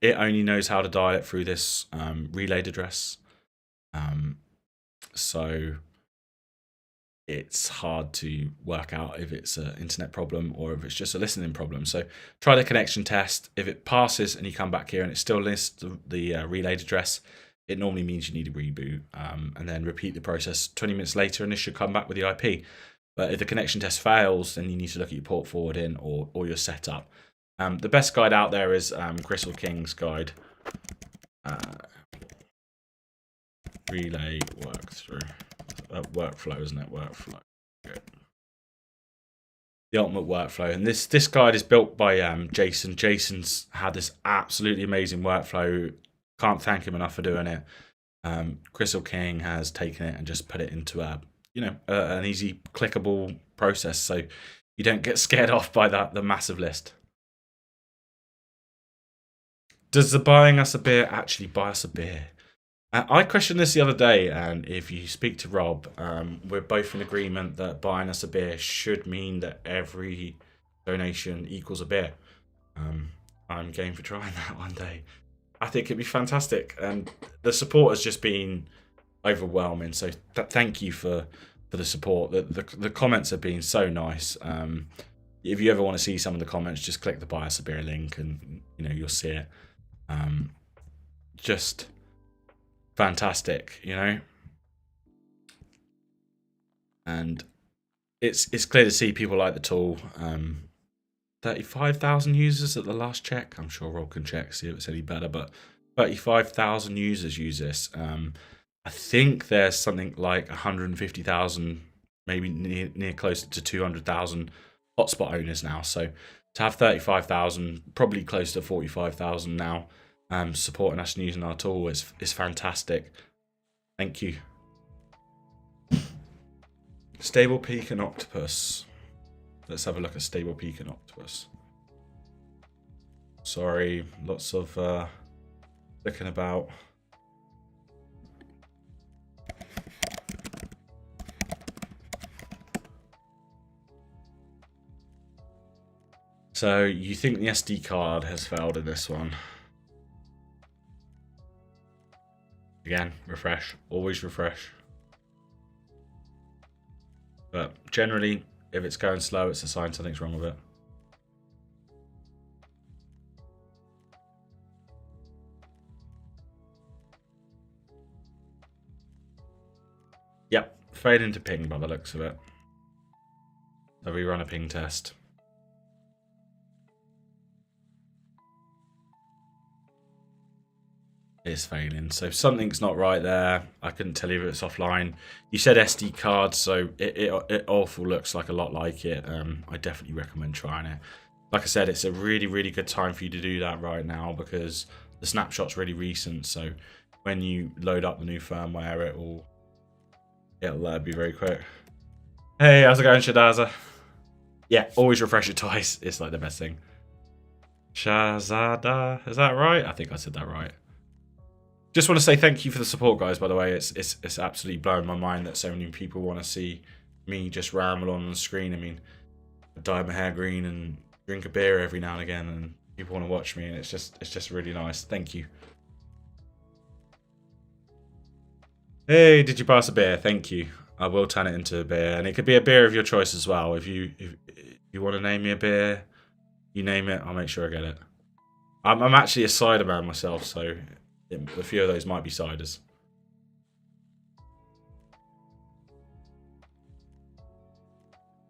It only knows how to dial it through this relayed address. So it's hard to work out if it's an internet problem or if it's just a listening problem. So try the connection test. If it passes and you come back here and it still lists the relayed address, it normally means you need a reboot, and then repeat the process 20 minutes later and this should come back with the IP. But if the connection test fails, then you need to look at your port forwarding or your setup. The best guide out there is Crystal King's guide. Relay workflow, isn't it? Workflow. Okay. The ultimate workflow, and this guide is built by Jason. Jason's had this absolutely amazing workflow. Can't thank him enough for doing it. Crystal King has taken it and just put it into an easy clickable process, so you don't get scared off by the massive list. Does the buying us a beer actually buy us a beer? I questioned this the other day, and if you speak to Rob, we're both in agreement that buying us a beer should mean that every donation equals a beer. I'm game for trying that one day. I think it'd be fantastic, and the support has just been overwhelming. So thank you for the support. The comments have been so nice. If you ever want to see some of the comments, just click the buy us a beer link, and you'll see it. Just fantastic, and it's clear to see people like the tool. 35,000 users at the last check. I'm sure Rob can check, see if it's any better, but 35,000 users use this. I think there's something like 150,000, maybe near closer to 200,000 hotspot owners now. So to have 35,000, probably close to 45,000 now, supporting us and using our tool is fantastic. Thank you. Stable Peak and Octopus. Let's have a look at Stable Peak and Octopus. Sorry, lots of looking about. So you think the SD card has failed in this one? Again, refresh. Always refresh. But generally, if it's going slow, it's a sign something's wrong with it. Yep, failing to ping by the looks of it. So we run a ping test. It's failing, so something's not right there. I couldn't tell you if it's offline. You said SD card, so it awful looks like a lot like it. I definitely recommend trying it. Like I said, it's a really good time for you to do that right now because the snapshot's really recent. So when you load up the new firmware, it'll be very quick. Hey, how's it going, Shadaza? Yeah, always refresh it twice. It's like the best thing. Shazada, is that right? I think I said that right. Just want to say thank you for the support, guys, by the way. It's absolutely blown my mind that so many people want to see me just ramble on the screen. I mean, I dye my hair green and drink a beer every now and again, and people want to watch me, and it's just really nice. Thank you. Hey, did you pass a beer? Thank you. I will turn it into a beer, and it could be a beer of your choice as well. If you want to name me a beer, you name it, I'll make sure I get it. I'm actually a cider man myself, so a few of those might be ciders.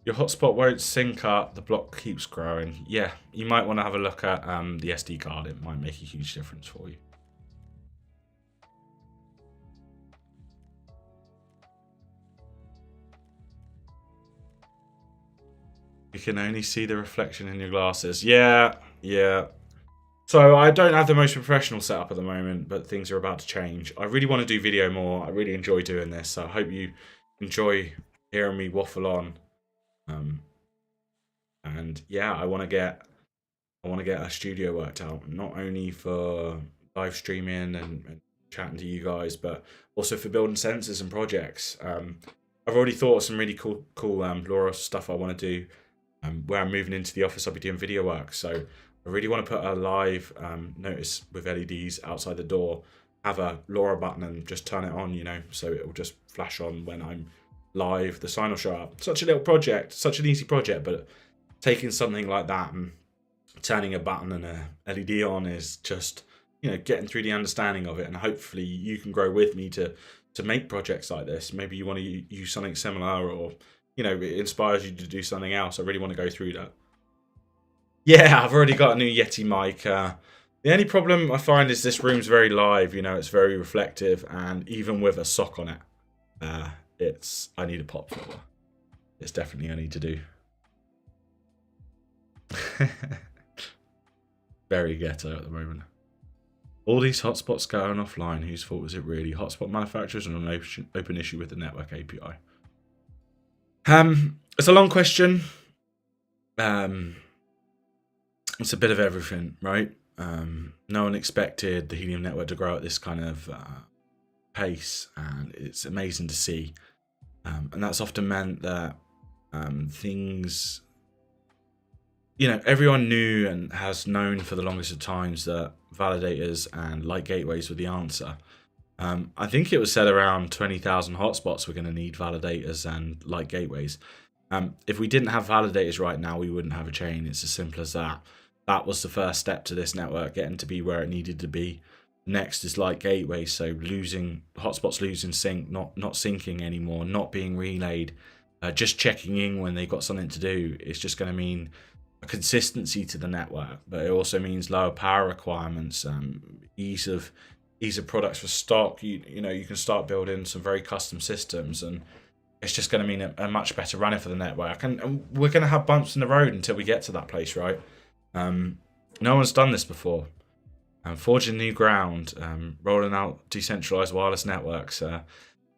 Your hotspot won't sync up, the block keeps growing. Yeah, you might want to have a look at the SD card. It might make a huge difference for you. You can only see the reflection in your glasses. Yeah. So I don't have the most professional setup at the moment, but things are about to change. I really want to do video more. I really enjoy doing this. So I hope you enjoy hearing me waffle on. And yeah, I want to get a studio worked out, not only for live streaming and chatting to you guys, but also for building sensors and projects. I've already thought of some really cool LoRa stuff I want to do. Where I'm moving into the office, I'll be doing video work. So I really want to put a live notice with LEDs outside the door, have a LoRa button and just turn it on, you know, so it will just flash on when I'm live. The sign will show up. Such a little project, such an easy project, but taking something like that and turning a button and a LED on is just, you know, getting through the understanding of it. And hopefully you can grow with me to make projects like this. Maybe you want to use something similar, or, you know, it inspires you to do something else. I really want to go through that. Yeah, I've already got a new Yeti mic. The only problem I find is this room's very live, you know, it's very reflective, and even with a sock on it, I need a pop filter. It's definitely I need to do. Very ghetto at the moment. All these hotspots going offline, whose fault is it really? Hotspot manufacturers and an open issue with the network API. It's a long question. It's a bit of everything, right? No one expected the Helium network to grow at this kind of pace, and it's amazing to see. And that's often meant that things, you know, everyone knew and has known for the longest of times that validators and light gateways were the answer. I think it was said around 20,000 hotspots were going to need validators and light gateways. If we didn't have validators right now, we wouldn't have a chain. It's as simple as that. That was the first step to this network getting to be where it needed to be. Next is light gateways, so hotspots losing sync, not syncing anymore, not being relayed, just checking in when they've got something to do. It's just going to mean a consistency to the network, but it also means lower power requirements, ease of products for stock. You know, you can start building some very custom systems, and it's just going to mean a much better running for the network. And we're going to have bumps in the road until we get to that place, right? No one's done this before. Forging new ground, rolling out decentralized wireless networks.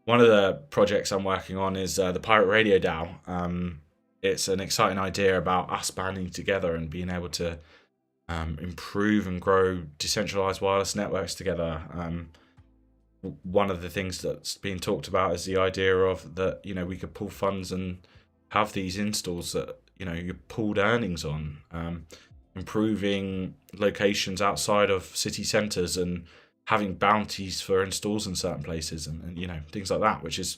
One of the projects I'm working on is the Pirate Radio DAO. It's an exciting idea about us banding together and being able to improve and grow decentralized wireless networks together. One of the things that's being talked about is the idea of that, you know, we could pool funds and have these installs that, you know, you pooled earnings on, improving locations outside of city centres and having bounties for installs in certain places, and you know, things like that, which is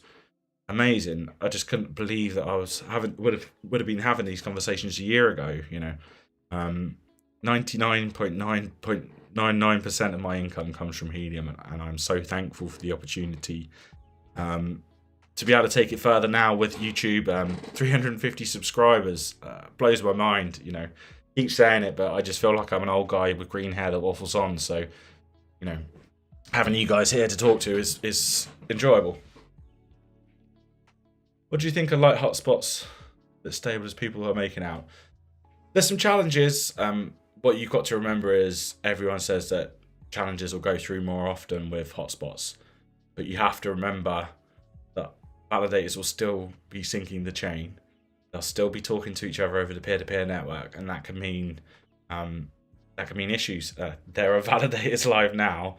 amazing. I just couldn't believe that I was would have been having these conversations a year ago. You know, 99.999% of my income comes from Helium, and I'm so thankful for the opportunity to be able to take it further now with YouTube. 350 subscribers blows my mind. You know, keep saying it, but I just feel like I'm an old guy with green hair that waffles on. So, you know, having you guys here to talk to is enjoyable. What do you think of light hotspots that's stable as people are making out? There's some challenges. What you've got to remember is everyone says that challenges will go through more often with hotspots, but you have to remember that validators will still be syncing the chain. They'll still be talking to each other over the peer-to-peer network, and that can mean issues. There are validators live now.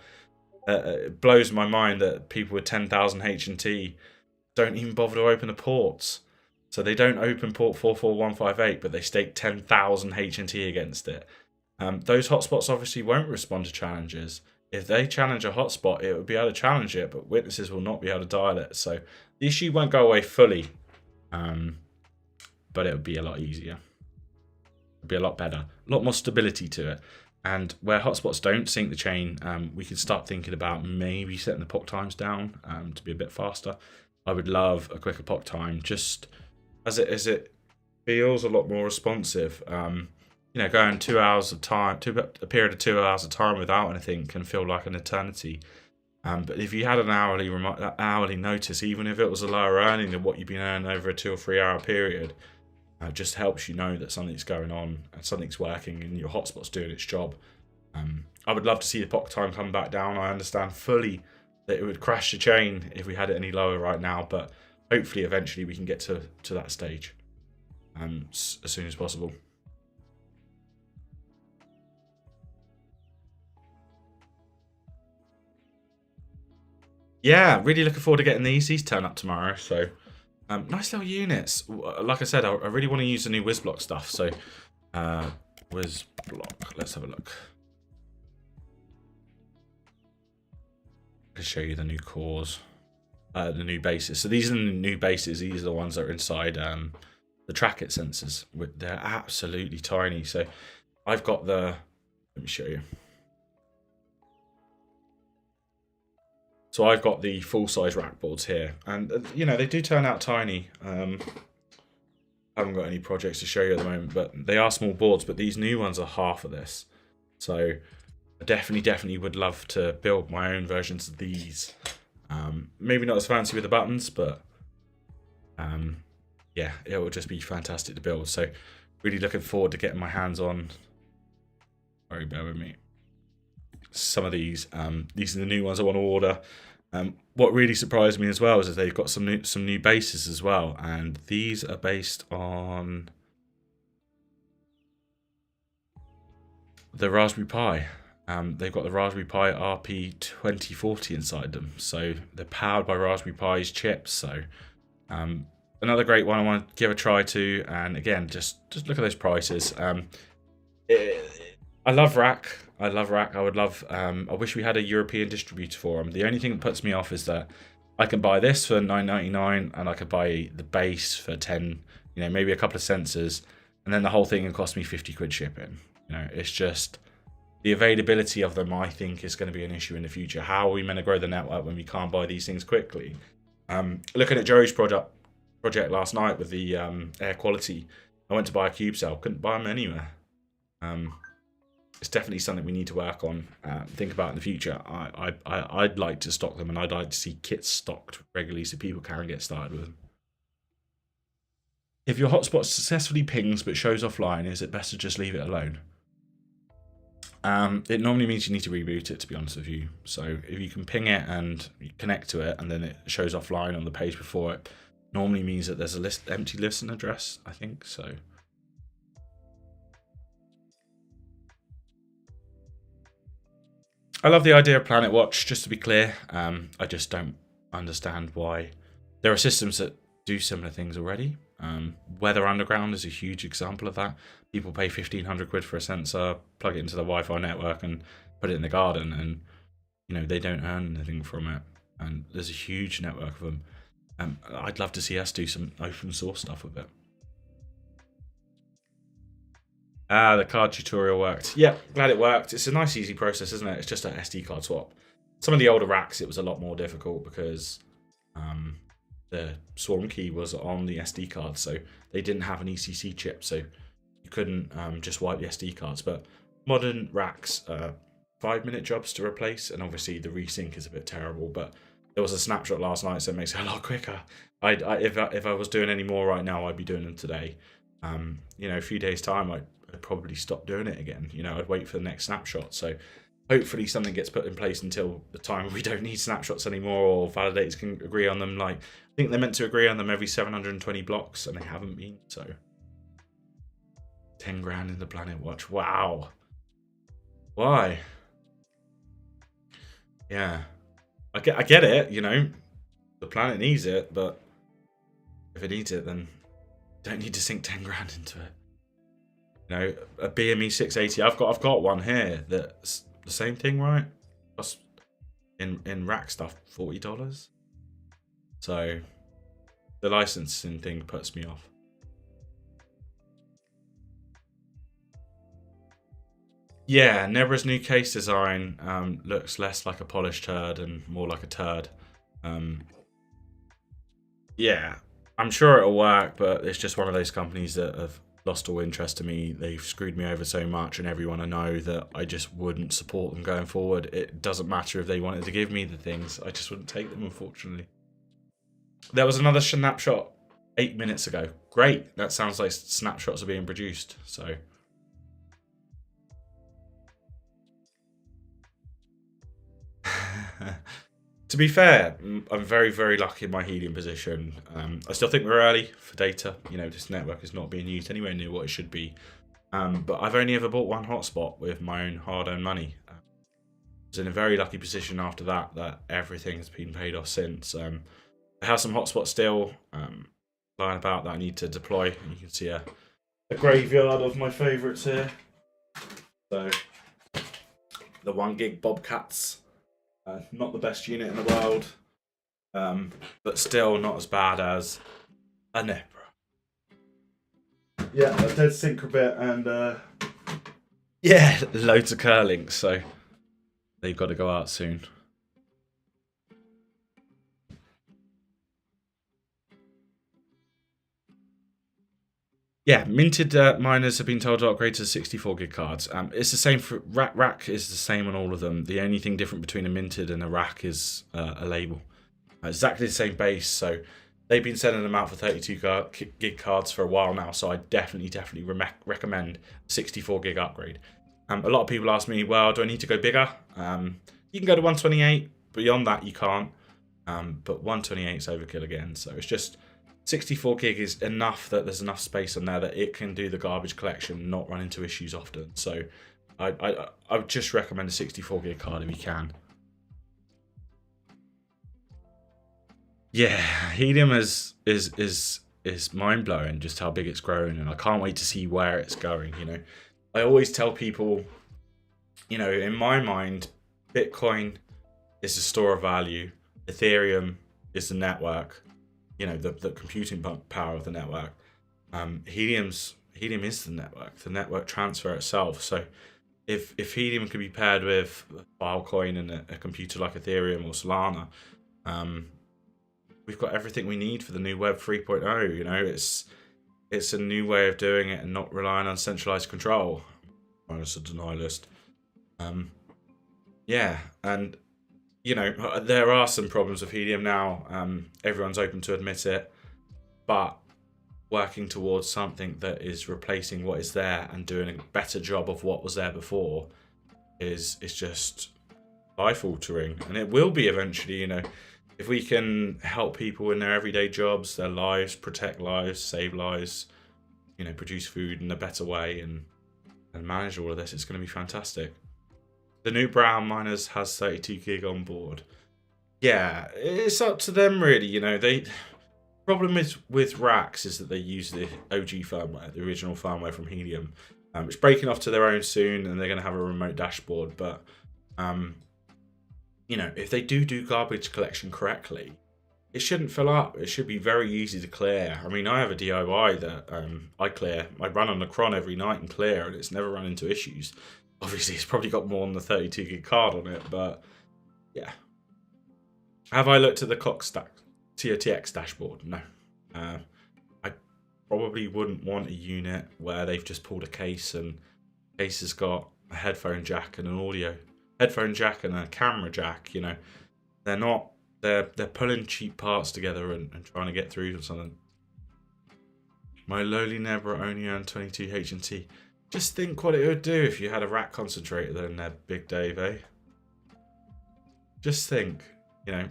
It blows my mind that people with 10,000 H&T don't even bother to open the ports. So they don't open port 44158, but they stake 10,000 H&T against it. Those hotspots obviously won't respond to challenges. If they challenge a hotspot, it will be able to challenge it, but witnesses will not be able to dial it. So the issue won't go away fully, but it would be a lot easier. It'd be a lot better, a lot more stability to it. And where hotspots don't sync the chain, we can start thinking about maybe setting the POC times down to be a bit faster. I would love a quicker POC time, just as it feels a lot more responsive. You know, going 2 hours of time, a period of 2 hours of time without anything can feel like an eternity. But if you had an hourly notice, even if it was a lower earning than what you've been earning over a 2 or 3 hour period, just helps you know that something's going on and something's working and your hotspot's doing its job. I would love to see the POC time come back down. I understand fully that it would crash the chain if we had it any lower right now, but hopefully eventually we can get to that stage as soon as possible. Yeah, really looking forward to getting these. These turn up tomorrow, so nice little units. Like I said, I really want to use the new WizBlock stuff. So WizBlock, let's have a look. I'll show you the new cores, the new bases. So these are the new bases. These are the ones that are inside the tracket sensors. They're absolutely tiny. So I've got let me show you. So I've got the full-size rack boards here, and you know, they do turn out tiny. I haven't got any projects to show you at the moment, but they are small boards, but these new ones are half of this. So I definitely would love to build my own versions of these. Maybe not as fancy with the buttons, but yeah, it will just be fantastic to build. So really looking forward to getting my hands on. Sorry, bear with me. Some of these are the new ones I want to order. What really surprised me as well is that they've got some new bases as well, and these are based on the Raspberry Pi. They've got the Raspberry Pi RP2040 inside them, so they're powered by Raspberry Pi's chips. So another great one I want to give a try to. And again, just look at those prices. I love Rack. I would love. I wish we had a European distributor for them. The only thing that puts me off is that I can buy this for $9.99, and I could buy the base for 10. You know, maybe a couple of sensors, and then the whole thing can cost me 50 quid shipping. You know, it's just the availability of them. I think is going to be an issue in the future. How are we meant to grow the network when we can't buy these things quickly? Looking at Joey's project last night with the air quality. I went to buy a cube cell, couldn't buy them anywhere. It's definitely something we need to work on, think about in the future. I'd like to stock them, and I'd like to see kits stocked regularly so people can get started with them. If your hotspot successfully pings but shows offline, is it best to just leave it alone? It normally means you need to reboot it, to be honest with you. So if you can ping it and connect to it, and then it shows offline on the page before it, normally means that there's a empty listen address, I think. So I love the idea of Planet Watch, just to be clear. I just don't understand why. There are systems that do similar things already. Weather Underground is a huge example of that. People pay 1,500 quid for a sensor, plug it into the Wi-Fi network and put it in the garden, and they don't earn anything from it. And there's a huge network of them. I'd love to see us do some open source stuff with it. The card tutorial worked. Yeah, glad it worked. It's a nice, easy process, isn't it? It's just an SD card swap. Some of the older racks, it was a lot more difficult because the Swarm key was on the SD card, so they didn't have an ECC chip, so you couldn't just wipe the SD cards. But modern racks, 5-minute jobs to replace, and obviously the resync is a bit terrible, but there was a snapshot last night, so it makes it a lot quicker. If I was doing any more right now, I'd be doing them today. A few days' time, I'd probably stop doing it again. I'd wait for the next snapshot. So hopefully something gets put in place until the time we don't need snapshots anymore, or validators can agree on them. Like, I think they're meant to agree on them every 720 blocks, and they haven't been. So 10 grand in the Planet Watch. Wow. Why? Yeah. I get it, the planet needs it, but if it needs it, then don't need to sink 10 grand into it. A BME 680. I've got one here that's the same thing, right? Plus in rack stuff, $40. So the licensing thing puts me off. Yeah, Nebra's new case design looks less like a polished turd and more like a turd. Yeah, I'm sure it'll work, but it's just one of those companies that have lost all interest to me. They've screwed me over so much, and everyone I know that I just wouldn't support them going forward. It doesn't matter if they wanted to give me the things, I just wouldn't take them, unfortunately. There was another snapshot 8 minutes ago. Great, that sounds like snapshots are being produced, so... To be fair, I'm very, very lucky in my Helium position. I still think we're early for data. This network is not being used anywhere near what it should be. But I've only ever bought one hotspot with my own hard-earned money. I was in a very lucky position after that everything has been paid off since. I have some hotspots still lying about that I need to deploy. And you can see a graveyard of my favourites here. So, the 1 gig Bobcats. Not the best unit in the world, but still not as bad as a Nebra. Yeah, a dead Syncrobit and yeah, loads of curlings, so they've got to go out soon. Yeah, minted miners have been told to upgrade to 64 gig cards. It's the same for rack is the same on all of them. The only thing different between a minted and a rack is a label. Exactly the same base, so they've been sending them out for 32 gig cards for a while now, so I definitely recommend 64 gig upgrade. A lot of people ask me, well, do I need to go bigger? You can go to 128, beyond that you can't, but 128 is overkill again, so it's just 64 gig is enough that there's enough space on there that it can do the garbage collection, not run into issues often. So I would just recommend a 64 gig card if you can. Yeah, Helium is mind blowing just how big it's growing, and I can't wait to see where it's going. I always tell people, in my mind, Bitcoin is the store of value, Ethereum is the network. The computing power of the network. Helium is the network transfer itself. So if Helium can be paired with Filecoin and a computer like Ethereum or Solana, we've got everything we need for the new Web 3.0. it's a new way of doing it and not relying on centralized control. Minus a denialist. Yeah, and you know, there are some problems with Helium now. Everyone's open to admit it, but working towards something that is replacing what is there and doing a better job of what was there before is just life altering, and it will be eventually. You know, if we can help people in their everyday jobs, their lives, protect lives, save lives, you know, produce food in a better way, and manage all of this, it's going to be fantastic. The new Brown Miners has 32 gig on board. Yeah, it's up to them really. You know, problem is with racks is that they use the OG firmware, the original firmware from Helium. It's breaking off to their own soon, and they're going to have a remote dashboard. But you know, if they do garbage collection correctly, it shouldn't fill up. It should be very easy to clear. I mean, I have a DIY that I clear. I run on the cron every night and clear, and it's never run into issues. Obviously, it's probably got more than the 32 gig card on it, but yeah. Have I looked at the TOTX dashboard? No. I probably wouldn't want a unit where they've just pulled a case and the case has got a headphone jack and an audio headphone jack and a camera jack. You know, they're pulling cheap parts together and trying to get through or something. My lowly Nebra only earned 22 H&T. Just think what it would do if you had a rack concentrator there in there, Big Dave, eh? Just think, you know,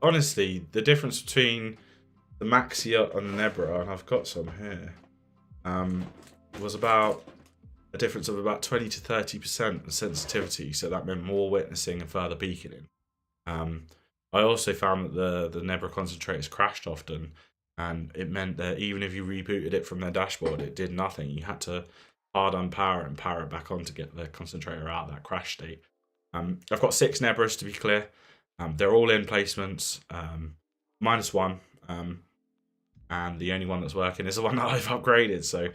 honestly, the difference between the Maxia and the Nebra, and I've got some here, was about a difference of about 20 to 30% in sensitivity, so that meant more witnessing and further beaconing. I also found that the Nebra concentrators crashed often, and it meant that even if you rebooted it from their dashboard, it did nothing. You had to hard unpower it and power it back on to get the concentrator out of that crash state. I've got 6 Nebras to be clear. They're all in placements, minus one, and the only one that's working is the one that I've upgraded. So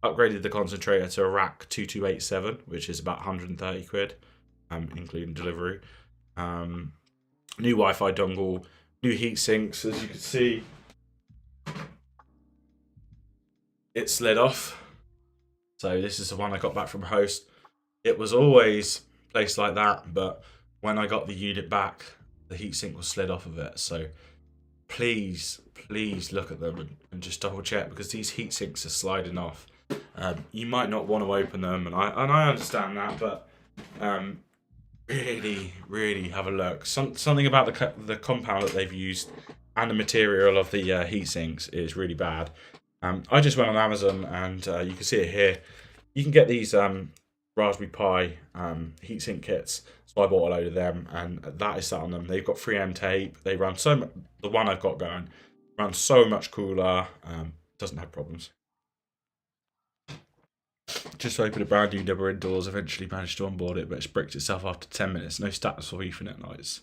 upgraded the concentrator to a rack 2287, which is about 130 quid, including delivery. New Wi-Fi dongle, new heat sinks, as you can see. It slid off. So this is the one I got back from Host. It was always placed like that, but when I got the unit back, the heatsink was slid off of it. So please look at them and just double check, because these heatsinks are sliding off. You might not want to open them, and I understand that, but really have a look. Something about the compound that they've used and the material of the heatsinks is really bad. I just went on Amazon, and you can see it here. You can get these Raspberry Pi heatsink kits, so I bought a load of them, and that is sat on them. They've got 3M tape. They run the one I've got going runs so much cooler. Doesn't have problems. Just opened a brand new Nebra indoors. Eventually managed to onboard it, but it's bricked itself after 10 minutes. No status or Ethernet lights.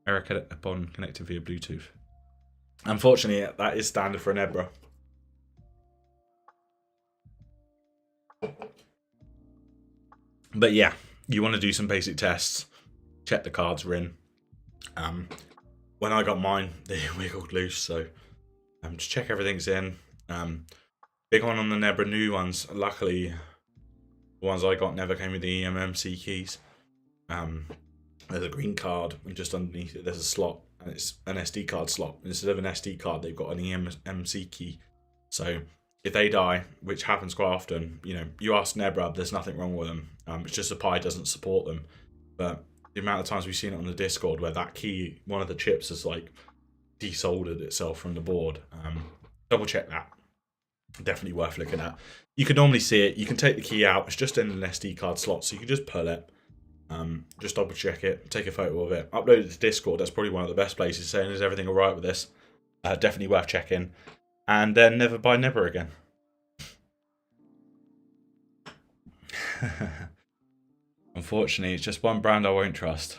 Error upon connecting via Bluetooth. Unfortunately, that is standard for a Nebra. But yeah, you want to do some basic tests. Check the cards are in. When I got mine, they wiggled loose, so just check everything's in. Big one on the Nebra new ones. Luckily, the ones I got never came with the eMMC keys. There's a green card, and just underneath it there's a slot, and it's an SD card slot. Instead of an SD card, they've got an eMMC key. So if they die, which happens quite often, you know, you ask Nebra, there's nothing wrong with them. It's just the Pi doesn't support them. But the amount of times we've seen it on the Discord where that key, one of the chips, has like desoldered itself from the board. Double check that. Definitely worth looking at. You can normally see it. You can take the key out. It's just in an SD card slot, so you can just pull it. Just double check it. Take a photo of it. Upload it to Discord. That's probably one of the best places saying, is everything all right with this? Definitely worth checking. And then never buy Nebra again. Unfortunately, it's just one brand I won't trust.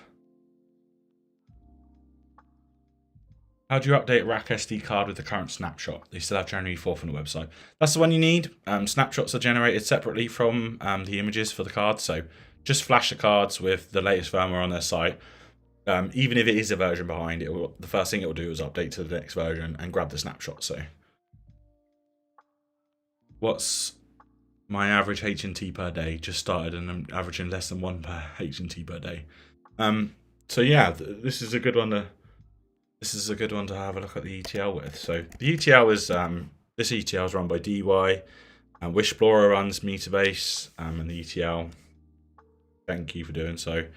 How do you update rack SD card with the current snapshot? They still have January 4th on the website. That's the one you need. Snapshots are generated separately from the images for the card. So just flash the cards with the latest firmware on their site. Even if it is a version behind, the first thing it will do is update to the next version and grab the snapshot. So what's my average H&T per day? Just started and I'm averaging less than 1 per H&T per day. So yeah, this is a good one to have a look at the ETL with. So the ETL is this ETL is run by DY, and Wishplorer runs Meterbase, and the ETL. Thank you for doing so.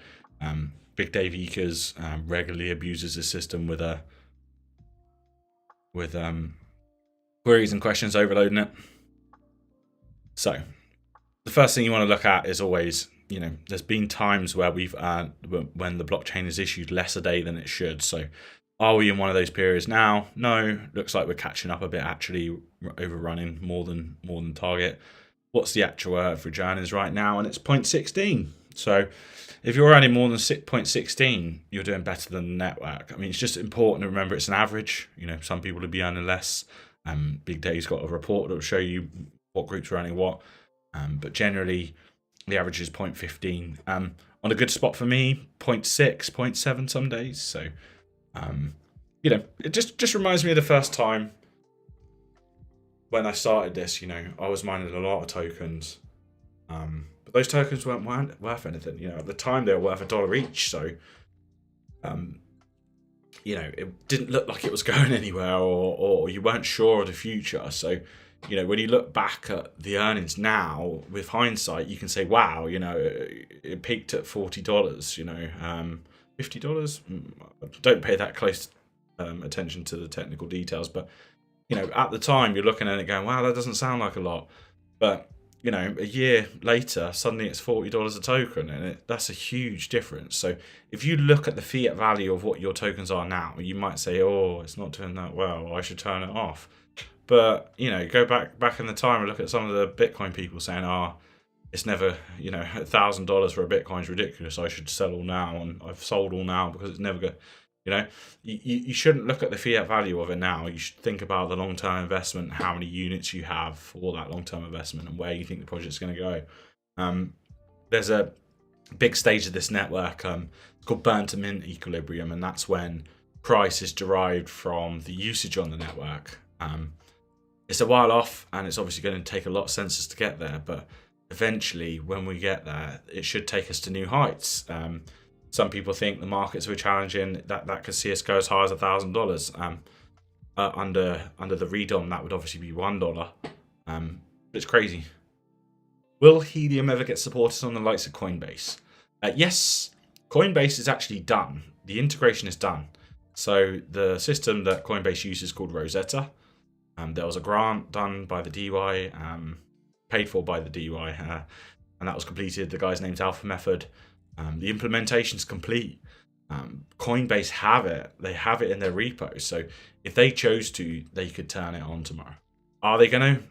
Big Dave Eakers regularly abuses the system with queries and questions overloading it. So the first thing you want to look at is always, there's been times where when the blockchain has issued less a day than it should. So are we in one of those periods now? No, looks like we're catching up a bit, actually overrunning more than target. What's the actual average earnings right now? And it's 0.16. So if you're earning more than 0.16, you're doing better than the network. I mean, it's just important to remember it's an average. Some people will be earning less. Big Dave's got a report that will show you what groups are earning what. But generally, the average is 0.15. On a good spot for me, 0.6, 0.7 some days. So, it just reminds me of the first time when I started this. I was mining a lot of tokens. But those tokens weren't worth anything. At the time they were worth $1 each. So, it didn't look like it was going anywhere, or you weren't sure of the future. So, when you look back at the earnings now, with hindsight, you can say, wow, it peaked at $40, $50. Don't pay that close attention to the technical details. But, at the time, you're looking at it going, wow, that doesn't sound like a lot. But, a year later, suddenly it's $40 a token, and that's a huge difference. So if you look at the fiat value of what your tokens are now, you might say, oh, it's not doing that well, I should turn it off. But, go back in the time and look at some of the Bitcoin people saying, it's never, $1,000 for a Bitcoin is ridiculous, I should sell all now, and I've sold all now because it's never good. You shouldn't look at the fiat value of it now. You should think about the long-term investment, how many units you have for that long-term investment, and where you think the project's going to go. There's a big stage of this network. It's called burn to mint equilibrium, and that's when price is derived from the usage on the network. It's a while off, and it's obviously going to take a lot of sensors to get there, but eventually, when we get there, it should take us to new heights. Some people think the markets we're challenging that could see us go as high as $1,000. Under the redom, that would obviously be $1. It's crazy. Will Helium ever get supported on the likes of Coinbase? Yes, Coinbase is actually done. The integration is done. So the system that Coinbase uses is called Rosetta. There was a grant done by the DY, paid for by the DY, and that was completed. The guy's name's Alpha Method. The implementation is complete. Coinbase have it. They have it in their repo. So if they chose to, they could turn it on tomorrow. Are they going to?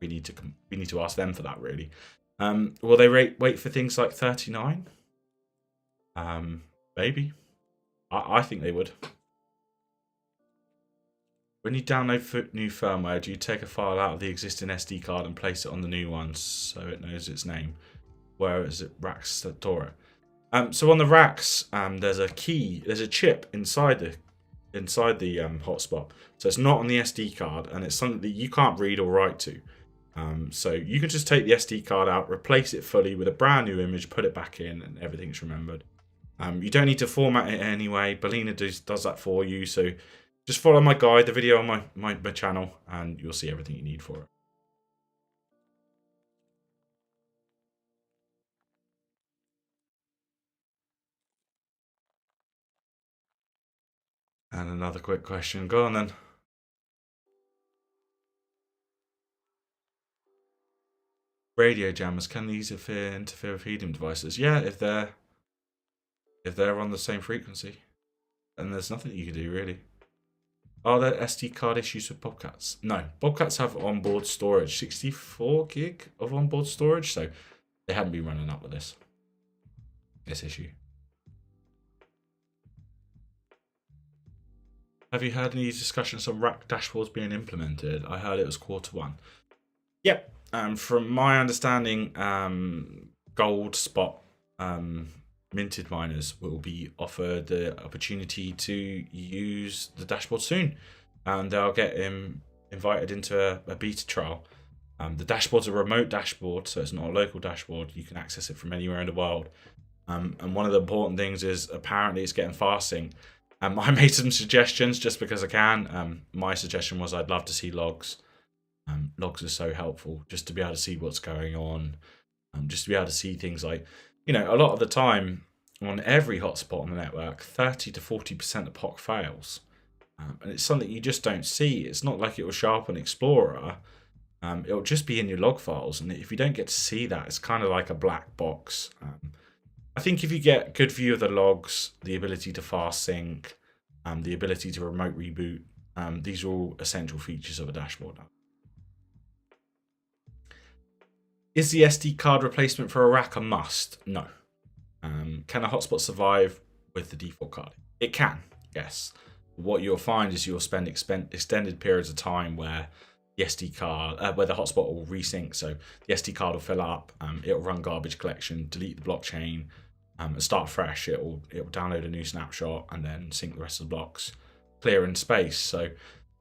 We need to ask them for that, really. Will they wait for things like 39? Maybe. I think they would. When you download new firmware, do you take a file out of the existing SD card and place it on the new one so it knows its name? Where is it? Racks that store it. So on the racks, there's a key. There's a chip inside the hotspot. So it's not on the SD card, and it's something that you can't read or write to. So you can just take the SD card out, replace it fully with a brand new image, put it back in, and everything's remembered. You don't need to format it anyway. Belina does that for you. So just follow my guide, the video on my channel, and you'll see everything you need for it. And another quick question. Go on then. Radio jammers, can these interfere with Helium devices? Yeah, if they're on the same frequency. And there's nothing you can do, really. Are there SD card issues with Bobcats? No. Bobcats have onboard storage. 64 gig of onboard storage. So they haven't been running up with this issue. Have you heard any discussions on rack dashboards being implemented? I heard it was Q1. Yep. From my understanding, gold spot minted miners will be offered the opportunity to use the dashboard soon, and they'll get invited into a beta trial. The dashboard's a remote dashboard, so it's not a local dashboard. You can access it from anywhere in the world. And one of the important things is apparently it's getting fast sync. I made some suggestions just because I can. My suggestion was I'd love to see logs. Logs are so helpful just to be able to see what's going on. Just to be able to see things like, a lot of the time on every hotspot on the network, 30 to 40% of POC fails. And it's something you just don't see. It's not like it will show up on Explorer. It'll just be in your log files. And if you don't get to see that, it's kind of like a black box. I think if you get good view of the logs, the ability to fast sync, the ability to remote reboot, these are all essential features of a dashboard. Is the SD card replacement for a rack a must? No. Can a hotspot survive with the default card? It can, yes. What you'll find is you'll spend extended periods of time where the SD card, where the hotspot will resync. So the SD card will fill up, it'll run garbage collection, delete the blockchain, and start fresh. It'll download a new snapshot and then sync the rest of the blocks, clear in space. So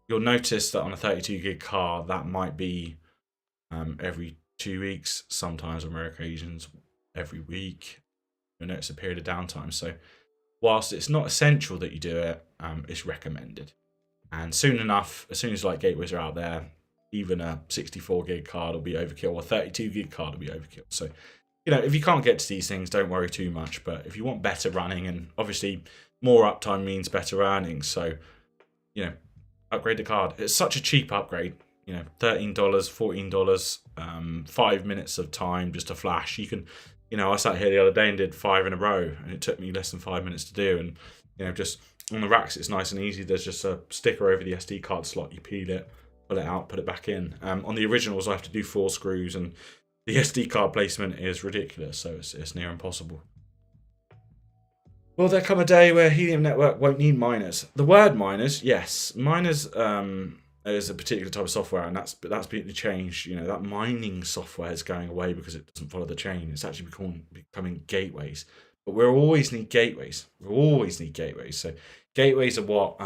you'll notice that on a 32 gig card, that might be every 2 weeks, sometimes on rare occasions every week. You'll notice a period of downtime. So whilst it's not essential that you do it, it's recommended. And soon enough, as soon as gateways are out there, even a 64 gig card will be overkill, or a 32 gig card will be overkill. So, if you can't get to these things, don't worry too much. But if you want better running, and obviously more uptime means better earnings, so, upgrade the card. It's such a cheap upgrade. $13, $14, 5 minutes of time just to flash. You can, I sat here the other day and did 5 in a row, and it took me less than 5 minutes to do. And just on the racks, it's nice and easy. There's just a sticker over the SD card slot. You peel it, pull it out, put it back in. On the originals, I have to do 4 screws, and the SD card placement is ridiculous, so it's near impossible. Will there come a day where Helium Network won't need miners? The word miners, yes. Miners is a particular type of software, and that's being changed. That mining software is going away because it doesn't follow the chain. It's actually becoming gateways. But we'll always need gateways. So gateways are what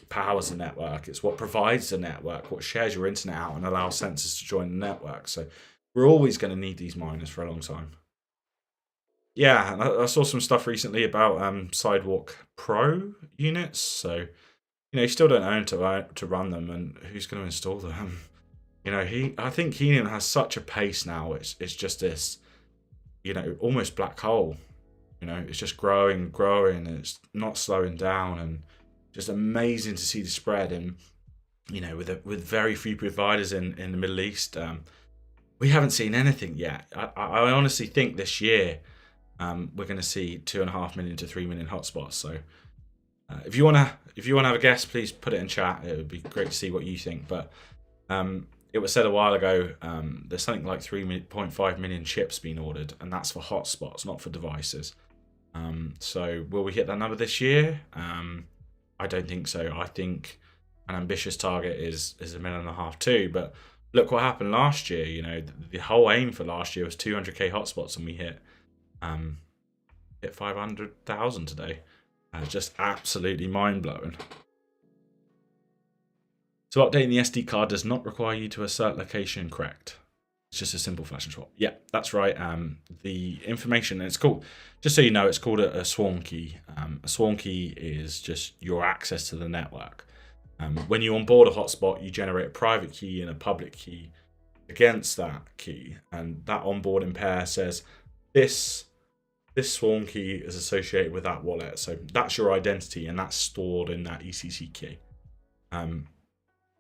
powers the network. It's what provides the network, what shares your internet out and allows sensors to join the network. So we're always going to need these miners for a long time. Yeah, and I saw some stuff recently about Sidewalk Pro units. So, you still don't own to run them, and who's going to install them? I think Helium has such a pace now. It's just this, almost black hole. It's just growing, and it's not slowing down, and just amazing to see the spread. And with very few providers in the Middle East, we haven't seen anything yet. I honestly think this year we're going to see 2.5 million to 3 million hotspots. So if you wanna have a guess, please put it in chat. It would be great to see what you think. But it was said a while ago, there's something like 3.5 million chips being ordered, and that's for hotspots, not for devices. So will we hit that number this year? I don't think so. I think an ambitious target is 1.5 million too. But look what happened last year. The whole aim for last year was 200k hotspots, and we hit 500,000 today. It's just absolutely mind-blowing. So updating the SD card does not require you to assert location correct. It's just a simple flash and swap. Yeah, that's right. The information, it's called, just so you know, it's called a swarm key. A swarm key is just your access to the network. When you onboard a hotspot, you generate a private key and a public key against that key. And that onboarding pair says, this swarm key is associated with that wallet. So that's your identity, and that's stored in that ECC key.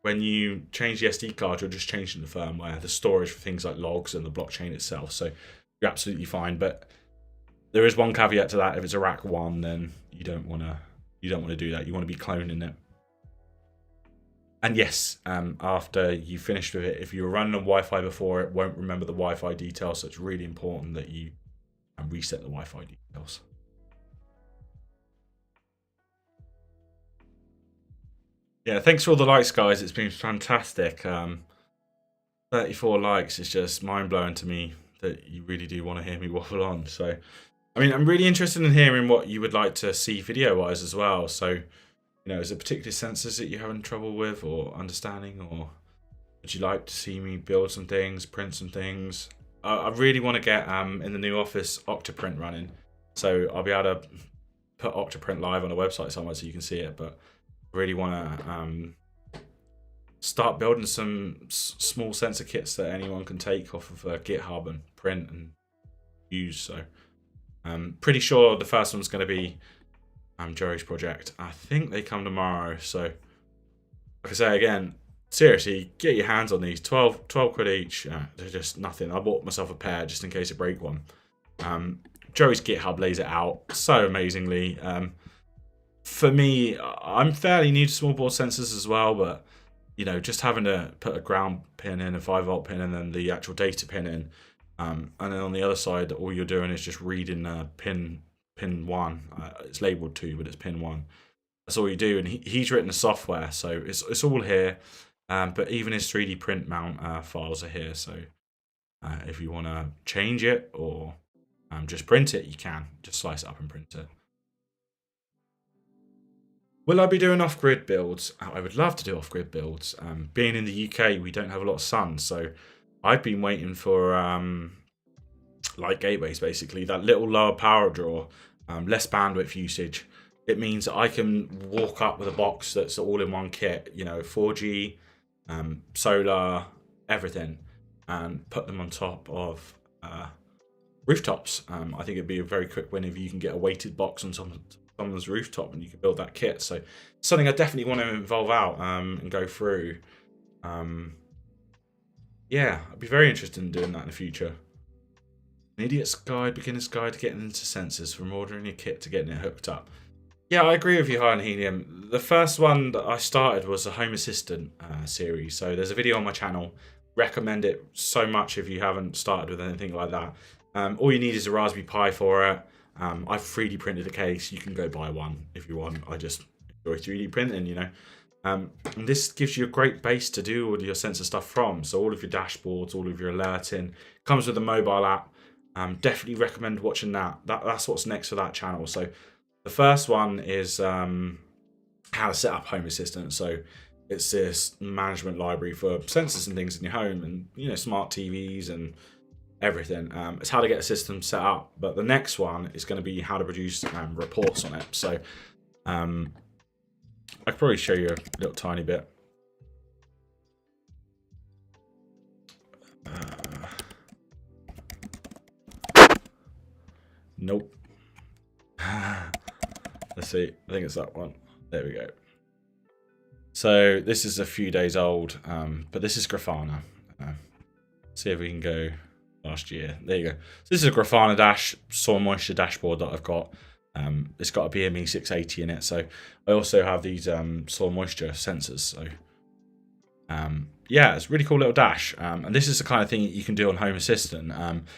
When you change the SD card, you're just changing the firmware, the storage for things like logs and the blockchain itself. So you're absolutely fine. But there is one caveat to that. If it's a rack 1, then you don't want to do that. You want to be cloning it. And yes, after you finished with it, if you were running on Wi-Fi before, it won't remember the Wi-Fi details. So it's really important that you reset the Wi-Fi details. Yeah, thanks for all the likes, guys. It's been fantastic. 34 likes is just mind-blowing to me that you really do want to hear me waffle on. So, I'm really interested in hearing what you would like to see video-wise as well. So, is there particular sensors that you're having trouble with or understanding, or would you like to see me build some things, print some things? I really want to get in the new office Octoprint running, so I'll be able to put Octoprint live on a website somewhere so you can see it. But I really want to start building some small sensor kits that anyone can take off of GitHub and print and use. So I'm pretty sure the first one's going to be Joey's project. I think they come tomorrow. So like I say again, seriously, get your hands on these. 12 quid each. They're just nothing. I bought myself a pair just in case I break one. Joey's GitHub lays it out so amazingly. For me, I'm fairly new to small board sensors as well, but you know, just having to put a ground pin in, a 5-volt pin, and then the actual data pin in, and then on the other side, all you're doing is just reading pin 1. It's labeled 2, but it's pin 1. That's all you do, and he's written the software, so it's all here. But even his 3D print mount files are here, so if you want to change it or just print it, you can. Just slice it up and print it. Will I be doing off-grid builds? I would love to do off-grid builds. Being in the UK, we don't have a lot of sun, so I've been waiting for light gateways, basically. That little lower power draw, less bandwidth usage. It means that I can walk up with a box that's all in one kit, you know, 4G, solar, everything, and put them on top of rooftops. I think it'd be a very quick win if you can get a weighted box on someone's rooftop and you can build that kit. So something I definitely want to involve out and go through. Yeah, I'd be very interested in doing that in the future. An idiot's guide, beginner's guide to getting into sensors, from ordering a kit to getting it hooked up. Yeah, I agree with you, High on Helium. The first one that I started was a Home Assistant series. So there's a video on my channel. Recommend it so much if you haven't started with anything like that. All you need is a Raspberry Pi for it. I've 3D printed a case. You can go buy one if you want. I just enjoy 3D printing, you know. And this gives you a great base to do all your sensor stuff from. So all of your dashboards, all of your alerting. Comes with a mobile app. Definitely recommend watching that. That's what's next for that channel. So the first one is how to set up Home Assistant. So it's this management library for sensors and things in your home, and you know, smart TVs and everything. It's how to get a system set up. But the next one is going to be how to produce reports on it. So I could probably show you a little tiny bit. Nope. Let's see. I think it's that one. There we go. So this is a few days old, but this is Grafana. See if we can go last year. There you go. So this is a Grafana dash soil moisture dashboard that I've got. It's got a BME 680 in it. So I also have these soil moisture sensors. So yeah, it's a really cool little dash. And this is the kind of thing that you can do on Home Assistant.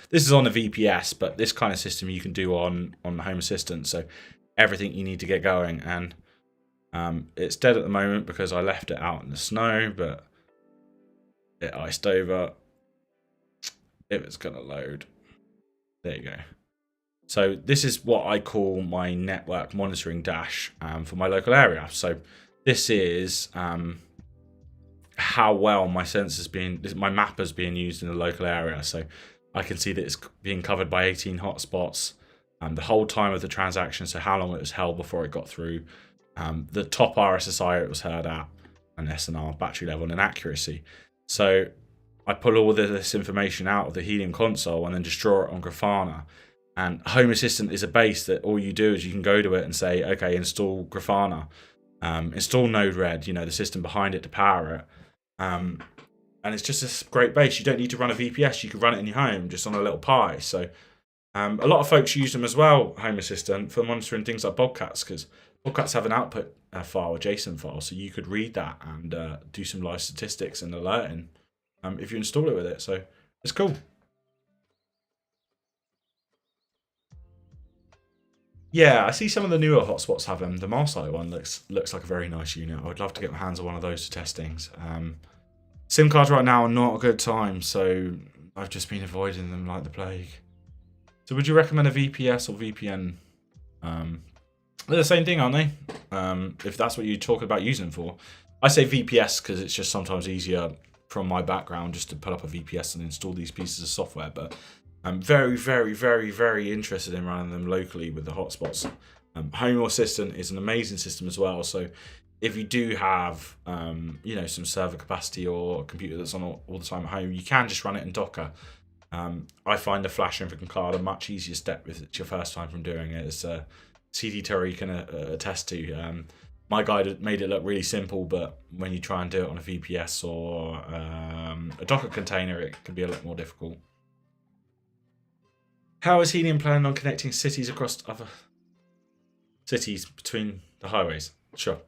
This is on the VPS, but this kind of system you can do on Home Assistant. So everything you need to get going. And it's dead at the moment because I left it out in the snow, but it iced over. If it's going to load. There you go. So this is what I call my network monitoring dash for my local area. So this is how well my my mapper's being used in the local area. So I can see that it's being covered by 18 hotspots the whole time of the transaction. So how long it was held before it got through, the top RSSI it was heard at, and SNR, battery level, and accuracy. So I pull all this information out of the Helium console and then just draw it on Grafana. And Home Assistant is a base that all you do is you can go to it and say, okay, install Grafana, install Node-RED, you know, the system behind it to power it. And it's just this great base. You don't need to run a VPS. You can run it in your home just on a little Pi. So a lot of folks use them as well, Home Assistant, for monitoring things like Bobcats, because Bobcats have an output file, a JSON file, so you could read that and do some live statistics and alerting if you install it with it. So it's cool. Yeah, I see some of the newer hotspots have them. The Marseille one looks like a very nice unit. I would love to get my hands on one of those for testings. SIM cards right now are not a good time, so I've just been avoiding them like the plague. So would you recommend a VPS or VPN? They're the same thing, aren't they? If that's what you're talking about using them for. I say VPS because it's just sometimes easier from my background just to put up a VPS and install these pieces of software, but I'm very, very, very, very interested in running them locally with the hotspots. Home Assistant is an amazing system as well. So if you do have, some server capacity or a computer that's on all the time at home, you can just run it in Docker. I find the flash info card a much easier step if it's your first time from doing it. As CD Terry can attest to. My guide made it look really simple, but when you try and do it on a VPS or a Docker container, it can be a lot more difficult. How is Helium planning on connecting cities across other cities between the highways? Sure.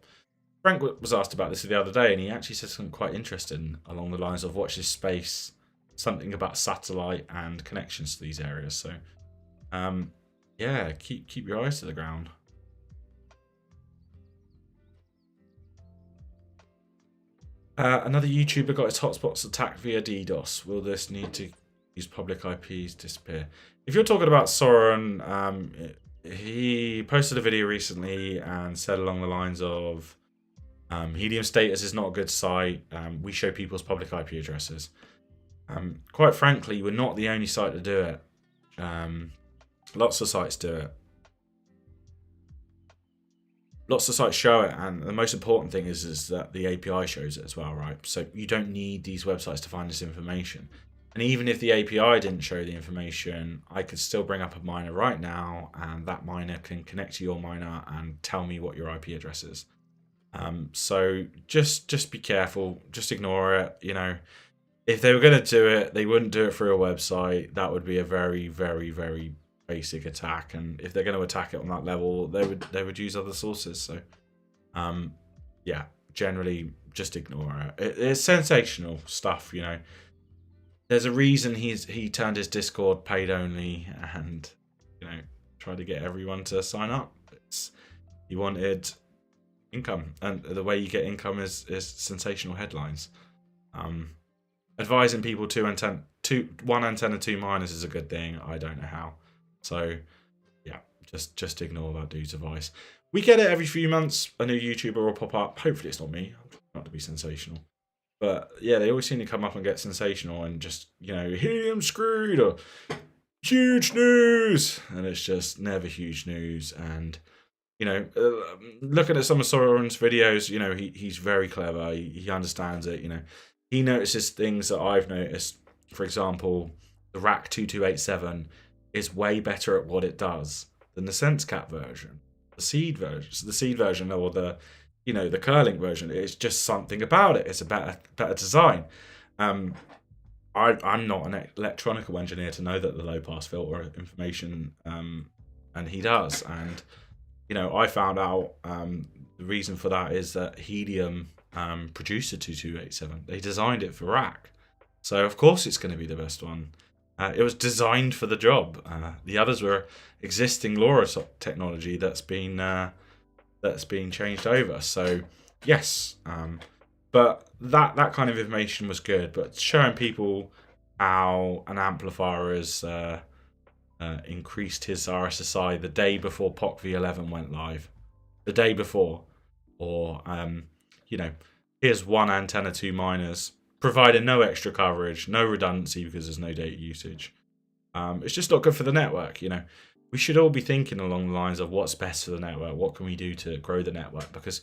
Frank was asked about this the other day, and he actually said something quite interesting along the lines of watch this space, something about satellite and connections to these areas. So, keep your eyes to the ground. Another YouTuber got his hotspots attacked via DDoS. Will this need to use public IPs disappear? If you're talking about Soren, he posted a video recently and said along the lines of Helium Status is not a good site. We show people's public IP addresses. Quite frankly, we're not the only site to do it. Lots of sites do it. Lots of sites show it, and the most important thing is that the API shows it as well, right? So you don't need these websites to find this information. And even if the API didn't show the information, I could still bring up a miner right now, and that miner can connect to your miner and tell me what your IP address is. So just be careful. Just ignore it. If they were going to do it, they wouldn't do it through a website. That would be a very, very, very basic attack. And if they're going to attack it on that level, they would use other sources. So, generally just ignore it. It's sensational stuff, There's a reason he turned his Discord paid only and, tried to get everyone to sign up. He wanted income, and the way you get income is sensational headlines. Advising people one antenna, 2 miners is a good thing. I don't know how. So, just ignore that dude's advice. We get it every few months. A new YouTuber will pop up. Hopefully it's not me. I'm trying not to be sensational. But, yeah, they always seem to come up and get sensational and just, Helium screwed or huge news. And it's just never huge news. And, looking at some of Soren's videos, he's very clever. He understands it, He notices things that I've noticed. For example, the Rack 2287 is way better at what it does than the SenseCat version, the seed version, or the Curlink version. It's just something about it. It's a better design. I'm not an electronical engineer to know that the low pass filter information, and he does. And I found out the reason for that is that Helium produced a 2287. They designed it for Rack, so of course it's going to be the best one. It was designed for the job. The others were existing LoRa technology that's been changed over. So yes, but that kind of information was good. But showing people how an amplifier has increased his RSSI the day before POC v11 went live, the day before, or here's 1 antenna, 2 miners, providing no extra coverage, no redundancy because there's no data usage. It's just not good for the network. We should all be thinking along the lines of what's best for the network. What can we do to grow the network? Because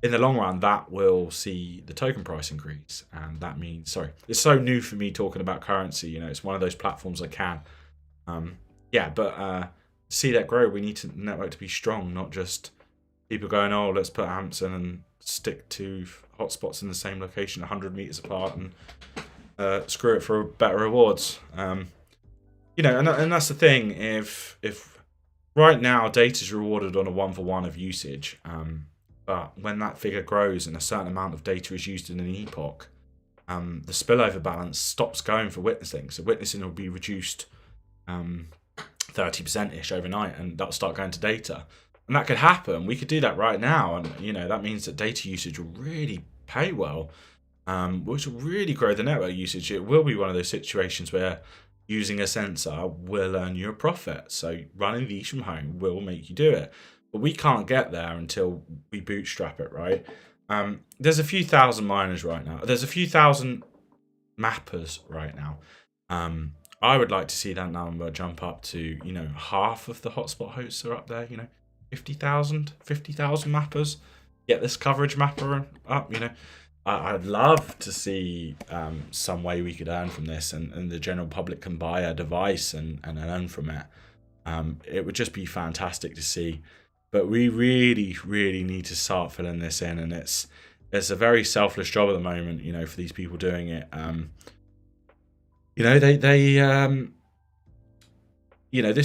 in the long run, that will see the token price increase. And that means, it's so new for me talking about currency. It's one of those platforms I can. But see that grow, we need the network to be strong, not just people going, oh, let's put amps in and stick to hotspots in the same location 100 meters apart and screw it for better rewards. And that's the thing. If right now data is rewarded on a 1-for-1 of usage, but when that figure grows and a certain amount of data is used in an epoch, the spillover balance stops going for witnessing. So witnessing will be reduced 30%-ish overnight, and that'll start going to data. And that could happen. We could do that right now. And, that means that data usage will really pay well, which will really grow the network usage. It will be one of those situations where using a sensor will earn you a profit. So running these from home will make you do it. But we can't get there until we bootstrap it, right? There's a few thousand miners right now. There's a few thousand mappers right now. I would like to see that number jump up to, half of the hotspot hosts are up there, 50,000 mappers. Get this coverage mapper up, I'd love to see some way we could earn from this, and the general public can buy a device and earn from it. It would just be fantastic to see. But we really, really need to start filling this in, and it's a very selfless job at the moment, for these people doing it. This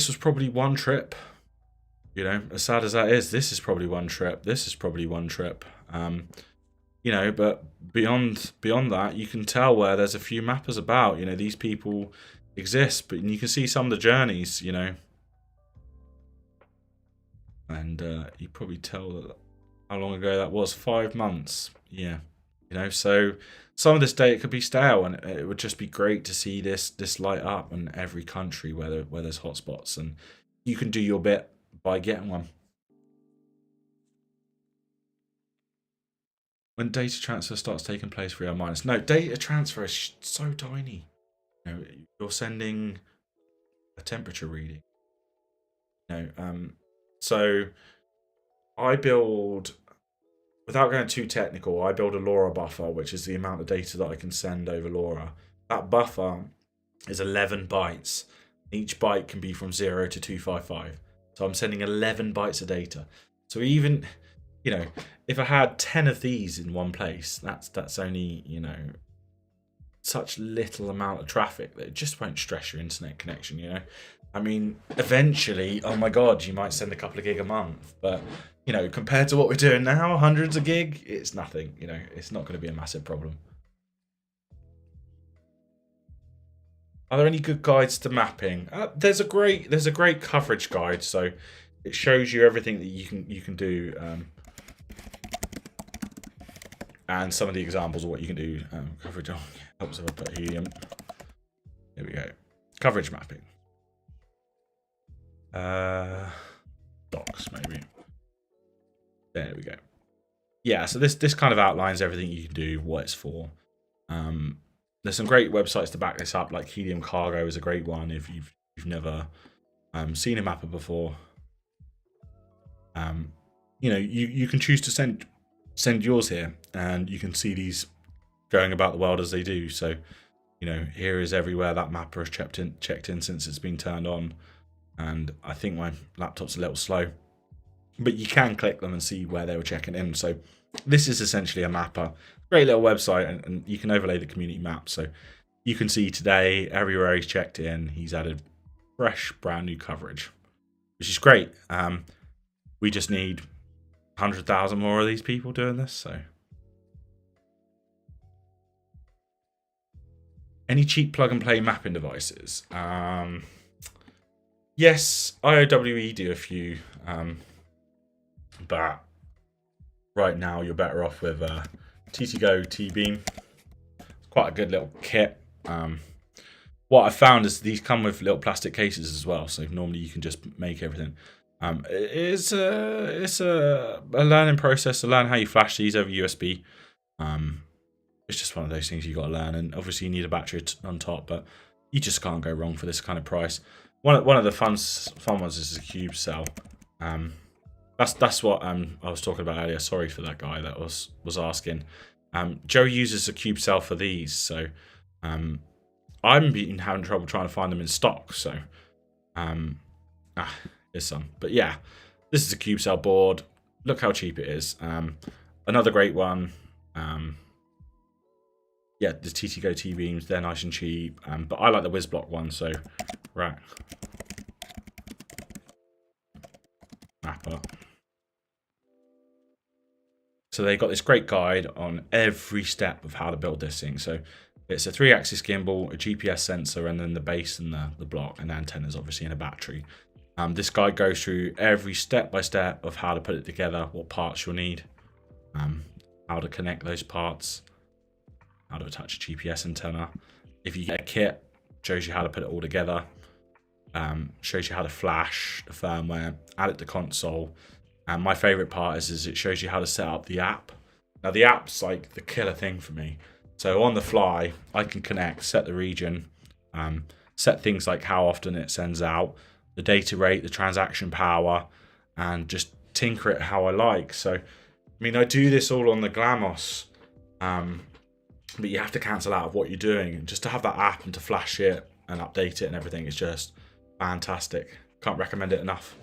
was probably one trip. As sad as that is, this is probably one trip. This is probably one trip. But beyond that, you can tell where there's a few mappers about. These people exist, but you can see some of the journeys. And you probably tell how long ago that was. 5 months. Yeah. So some of this data could be stale, and it would just be great to see this light up in every country where there's hotspots, and you can do your bit by getting one. When data transfer starts taking place for R-. No, data transfer is so tiny. You're sending a temperature reading. So I build, without going too technical, I build a LoRa buffer, which is the amount of data that I can send over LoRa. That buffer is 11 bytes. Each byte can be from 0 to 255. So I'm sending 11 bytes of data. So even, if I had 10 of these in one place, that's only, such little amount of traffic that it just won't stress your internet connection, I mean, eventually, oh my God, you might send a couple of gig a month. But, compared to what we're doing now, hundreds of gig, it's nothing, it's not going to be a massive problem. Are there any good guides to mapping? There's a great coverage guide, so it shows you everything that you can do, and some of the examples of what you can do. Coverage helps if I put Helium. Here we go. Coverage mapping. Docs maybe. There we go. Yeah, so this kind of outlines everything you can do, what it's for. There's some great websites to back this up, like Helium Cargo is a great one if you've never seen a mapper before. You can choose to send yours here, and you can see these going about the world as they do. So, here is everywhere that mapper has checked in since it's been turned on. And I think my laptop's a little slow, but you can click them and see where they were checking in. So this is essentially a mapper. Great little website, and you can overlay the community map. So you can see today, everywhere he's checked in, he's added fresh, brand new coverage, which is great. We just need 100,000 more of these people doing this. So, any cheap plug and play mapping devices? Yes, IOWE do a few, but right now you're better off with TTGo T-Beam. It's quite a good little kit. What I found is these come with little plastic cases as well, so normally you can just make everything. It's a learning process to learn how you flash these over USB. It's just one of those things you got to learn, and obviously you need a battery on top, but you just can't go wrong for this kind of price. One of the fun ones is a cube cell. That's what I was talking about earlier. Sorry for that guy that was asking. Joe uses a cube cell for these, so I've been having trouble trying to find them in stock. So there's some, but yeah, this is a cube cell board. Look how cheap it is. Another great one. Yeah, the TTGo T-Beams, they're nice and cheap. But I like the WizBlock one, so right. Mapper. So they got this great guide on every step of how to build this thing. So it's a 3-axis gimbal, a GPS sensor, and then the base and the block, and antennas obviously, and a battery. This guide goes through every step-by-step of how to put it together, what parts you'll need, how to connect those parts, how to attach a GPS antenna. If you get a kit, shows you how to put it all together, shows you how to flash the firmware, add it to console. And my favorite part is it shows you how to set up the app. Now the app's like the killer thing for me. So on the fly, I can connect, set the region, set things like how often it sends out, the data rate, the transaction power, and just tinker it how I like. So, I mean, I do this all on the Glamos, but you have to cancel out of what you're doing. And just to have that app and to flash it and update it and everything is just fantastic. Can't recommend it enough.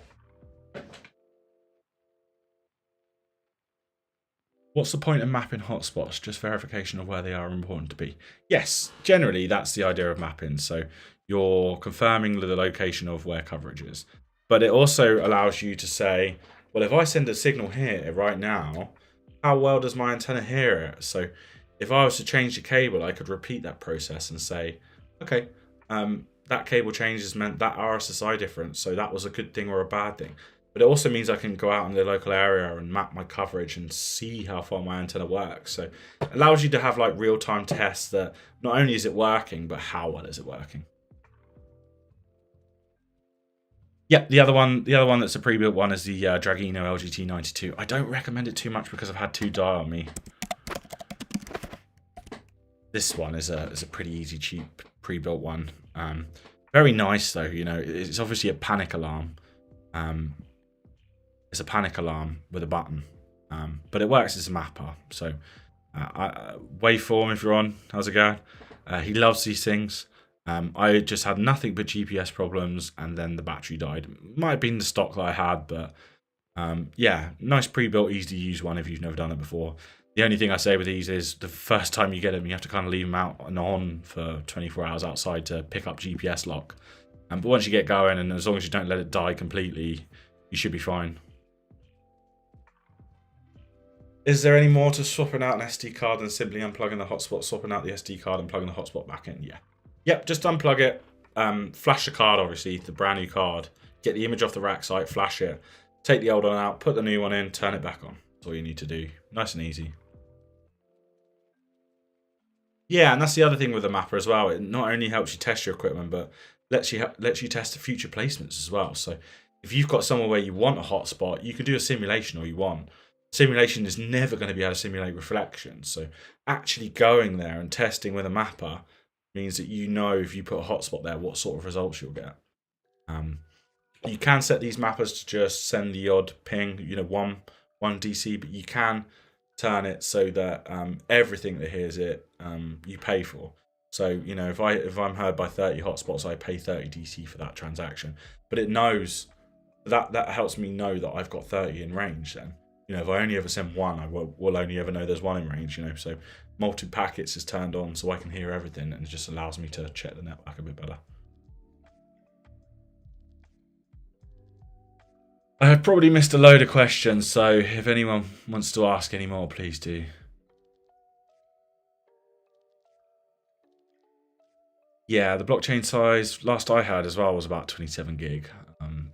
What's the point of mapping hotspots? Just verification of where they are important to be. Yes, generally that's the idea of mapping. So you're confirming the location of where coverage is. But it also allows you to say, well, if I send a signal here right now, how well does my antenna hear it? So if I was to change the cable, I could repeat that process and say, okay, that cable change has meant that RSSI difference. So that was a good thing or a bad thing. But it also means I can go out in the local area and map my coverage and see how far my antenna works. So it allows you to have like real-time tests that not only is it working, but how well is it working. Yeah, the other one that's a pre-built one is the BFGNeil LGT92. I don't recommend it too much because I've had two die on me. This one is a pretty easy, cheap pre-built one. Very nice though, you know. It's obviously a panic alarm. It's a panic alarm with a button, but it works as a mapper. So waveform, if you're on, how's it going? He loves these things. I just had nothing but GPS problems, and then the battery died. Might have been the stock that I had, but yeah, nice pre-built, easy to use one if you've never done it before. The only thing I say with these is the first time you get them, you have to kind of leave them out and on for 24 hours outside to pick up GPS lock. But once you get going, and as long as you don't let it die completely, you should be fine. Is there any more to swapping out an SD card than simply unplugging the hotspot, swapping out the SD card and plugging the hotspot back in? Yeah. Yep, just unplug it, flash the card, obviously, the brand new card, get the image off the rack site, flash it, take the old one out, put the new one in, turn it back on. That's all you need to do. Nice and easy. Yeah, and that's the other thing with the mapper as well. It not only helps you test your equipment, but lets you test the future placements as well. So if you've got somewhere where you want a hotspot, you can do a simulation all you want. Simulation is never going to be able to simulate reflection. So actually going there and testing with a mapper means that you know if you put a hotspot there, what sort of results you'll get. You can set these mappers to just send the odd ping, you know, one DC, but you can turn it so that everything that hears it, you pay for. So, you know, if I'm heard by 30 hotspots, I pay 30 DC for that transaction. But it knows that helps me know that I've got 30 in range then. You know, if I only ever send one, I will only ever know there's one in range, you know. So multi-packets is turned on so I can hear everything, and it just allows me to check the network a bit better. I have probably missed a load of questions, so if anyone wants to ask any more, please do. Yeah, the blockchain size, last I heard as well, was about 27 gig.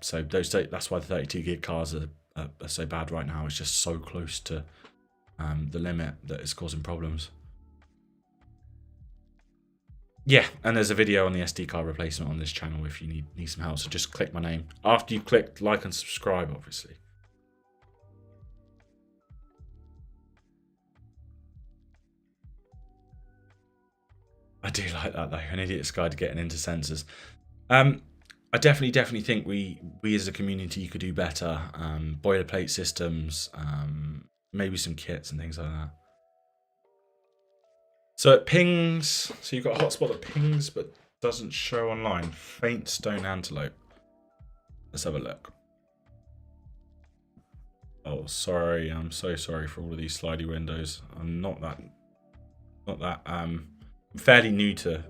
So that's why the 32 gig cards are so bad right now. It's just so close to the limit that it's causing problems. Yeah, and there's a video on the SD card replacement on this channel if you need some help. So just click my name after you click like and subscribe, obviously. I do like that though. An idiot's guide to getting into sensors. I definitely think we as a community could do better. Boilerplate systems, maybe some kits and things like that. So it pings. So you've got a hotspot that pings but doesn't show online. Faint stone antelope. Let's have a look. Oh, sorry. I'm so sorry for all of these slidey windows. I'm not that. I'm fairly new to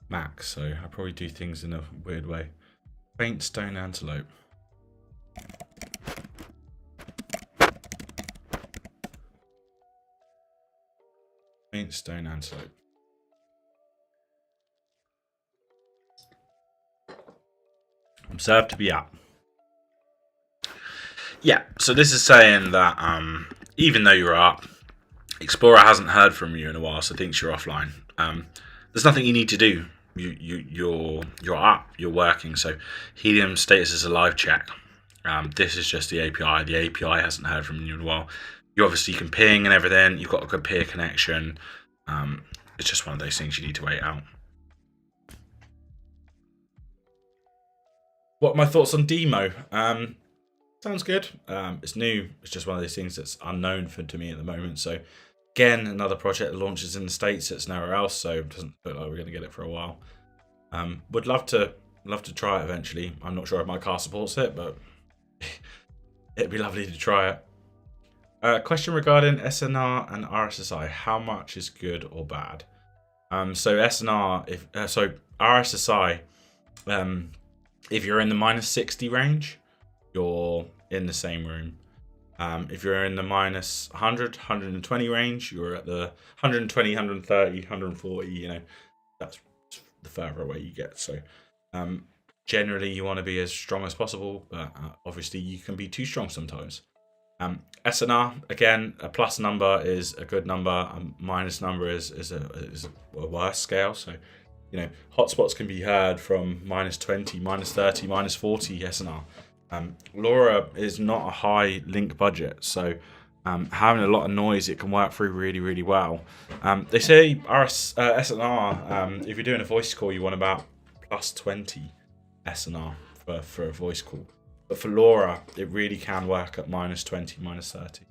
Mac, so I probably do things in a weird way. Faint stone antelope. Faint stone antelope. Observed to be up. Yeah, so this is saying that even though you're up, Explorer hasn't heard from you in a while, so thinks you're offline. There's nothing you need to do. You're up, you're working. So Helium status is a live check. This is just the API. The API hasn't heard from you in a while. You obviously can ping and everything. You've got a good peer connection. It's just one of those things you need to wait out. What are my thoughts on Demo? Sounds good. It's new. It's just one of those things that's unknown to me at the moment. So again, another project that launches in the States. It's nowhere else, so it doesn't look like we're going to get it for a while. Would love to try it eventually. I'm not sure if my car supports it, but it'd be lovely to try it. Question regarding SNR and RSSI. How much is good or bad? So SNR, so RSSI, if you're in the -60 range, you're in the same room. If you're in the -100, 120 range, you're at the 120, 130, 140. You know, that's the further away you get. So generally, you want to be as strong as possible, but obviously, you can be too strong sometimes. SNR, again, a plus number is a good number, a minus number is a worse scale. So, you know, hotspots can be heard from -20, -30, -40 SNR. LoRa is not a high link budget, so having a lot of noise, it can work through really, really well. They say SNR, if you're doing a voice call, you want about +20 SNR for a voice call. But for LoRa, it really can work at -20, -30.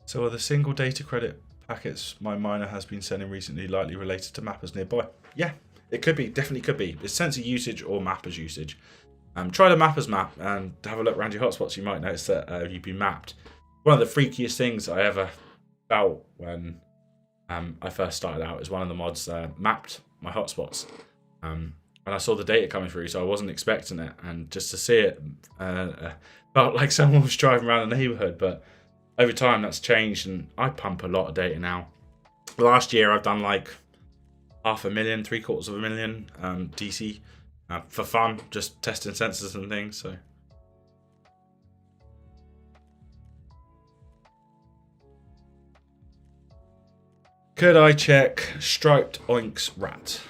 So are the single data credit packets my miner has been sending recently likely related to mappers nearby? Yeah, it could be, definitely could be. It's sensor usage or mappers usage. Try the mappers map and have a look around your hotspots. You might notice that you've been mapped. One of the freakiest things I ever felt when I first started out is one of the mods mapped my hotspots. And I saw the data coming through, so I wasn't expecting it. And just to see it felt like someone was driving around the neighborhood. But over time, that's changed, and I pump a lot of data now. Last year, I've done like 500,000, 750,000 DC for fun, just testing sensors and things. So. Could I check striped oinks rat?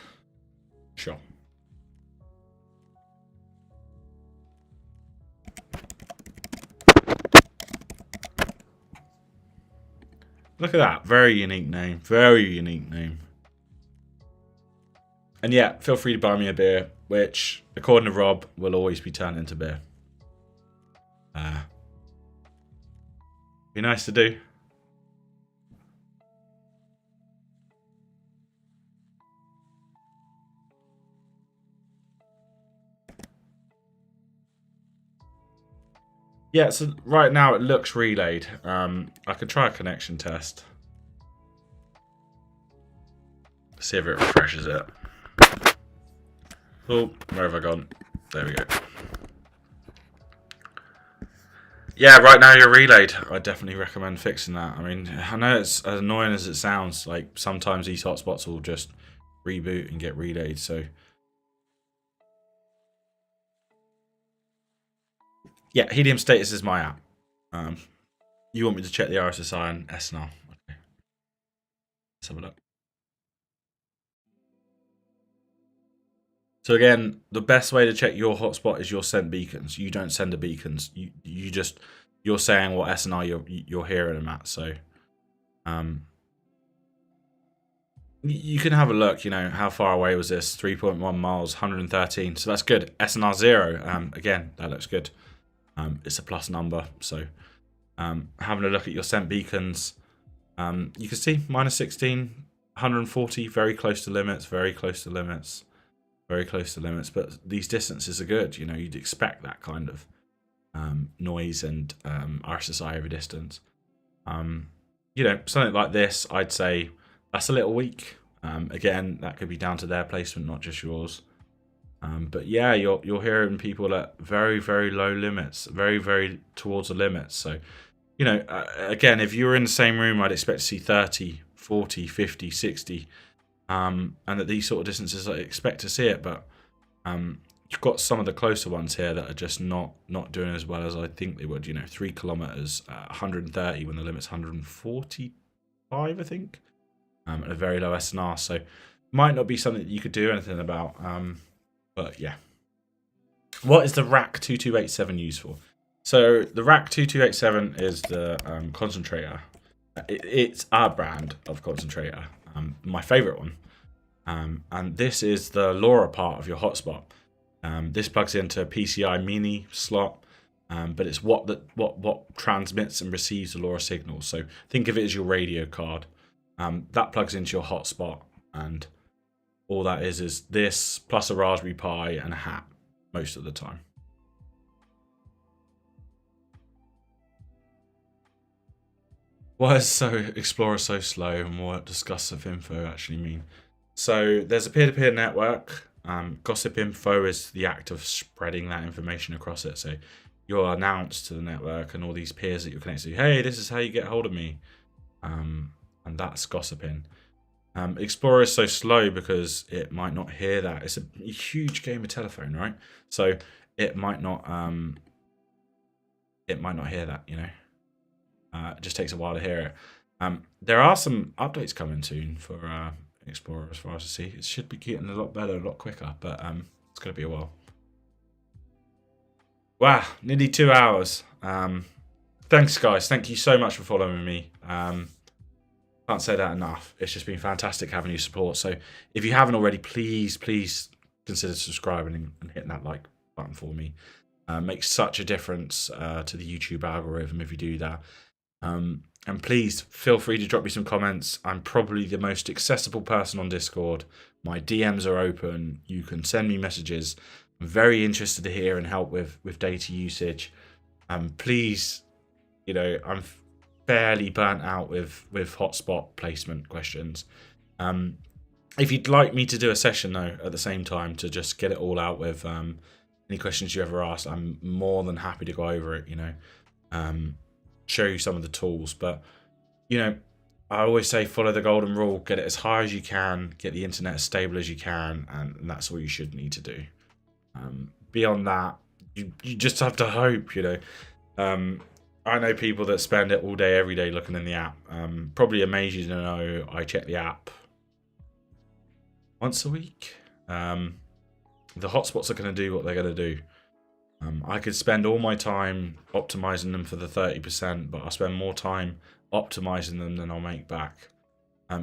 Sure. Look at that. Very unique name. Very unique name. And yeah, feel free to buy me a beer, which, according to Rob, will always be turned into beer. Be nice to do. Yeah, so right now it looks relayed. I could try a connection test. See if it refreshes it. Oh, where have I gone? There we go. Yeah, right now you're relayed. I definitely recommend fixing that. I mean, I know it's as annoying as it sounds. Like, sometimes these hotspots will just reboot and get relayed, so... Yeah, Helium Status is my app. You want me to check the RSSI and SNR? Okay. Let's have a look. So again, the best way to check your hotspot is your sent beacons. You don't send the beacons. You're saying what SNR you're hearing them at. So you can have a look. You know, how far away was this? 3.1 miles, 113. So that's good. SNR 0. Again, that looks good. It's a plus number. So having a look at your sent beacons, you can see -16, 140, very close to limits, very close to limits. Very close to limits, but these distances are good. You know, you'd expect that kind of noise and RSSI over distance. You know, something like this, I'd say that's a little weak. Again, that could be down to their placement, not just yours. But yeah, you're hearing people at very, very low limits, very, very towards the limits. So, you know, again, if you were in the same room, I'd expect to see 30, 40, 50, 60. And at these sort of distances, I expect to see it, but you've got some of the closer ones here that are just not doing as well as I think they would. You know, 3 kilometers, 130 when the limit's 145, I think, and a very low SNR. So might not be something that you could do anything about. But yeah. What is the rack 2287 used for? So the rack 2287 is the Concentrator. It's our brand of Concentrator, my favourite one. And this is the LoRa part of your hotspot. This plugs into a PCI Mini slot, but it's what transmits and receives the LoRa signal. So think of it as your radio card. That plugs into your hotspot, and all that is this plus a Raspberry Pi and a hat most of the time. Why is Explorer so slow, and what does gossip info actually mean? So there's a peer-to-peer network. Gossip info is the act of spreading that information across it. So you're announced to the network and all these peers that you're connected to. Hey, this is how you get hold of me. And that's gossiping. Explorer is so slow because it might not hear that. It's a huge game of telephone, right? So it might not hear that, you know. It just takes a while to hear it. There are some updates coming soon for Explorer, as far as I see. It should be getting a lot better, a lot quicker, but it's going to be a while. Wow, nearly 2 hours. Thanks, guys. Thank you so much for following me. Can't say that enough. It's just been fantastic having your support. So if you haven't already, please consider subscribing and hitting that like button for me. Makes such a difference to the YouTube algorithm if you do that. And please feel free to drop me some comments. I'm probably the most accessible person on Discord. My DMs are open. You can send me messages. I'm very interested to hear and help with data usage. Please, you know, I'm fairly burnt out with hotspot placement questions. If you'd like me to do a session though at the same time to just get it all out with any questions you ever ask, I'm more than happy to go over it, you know. Show you some of the tools, but you know, I always say follow the golden rule, get it as high as you can, get the internet as stable as you can, and that's all you should need to do. Beyond that, you just have to hope, you know. I know people that spend it all day, every day looking in the app. Probably amazed you to know I check the app once a week. The hotspots are going to do what they're going to do. I could spend all my time optimizing them for the 30%, but I'll spend more time optimizing them than I'll make back.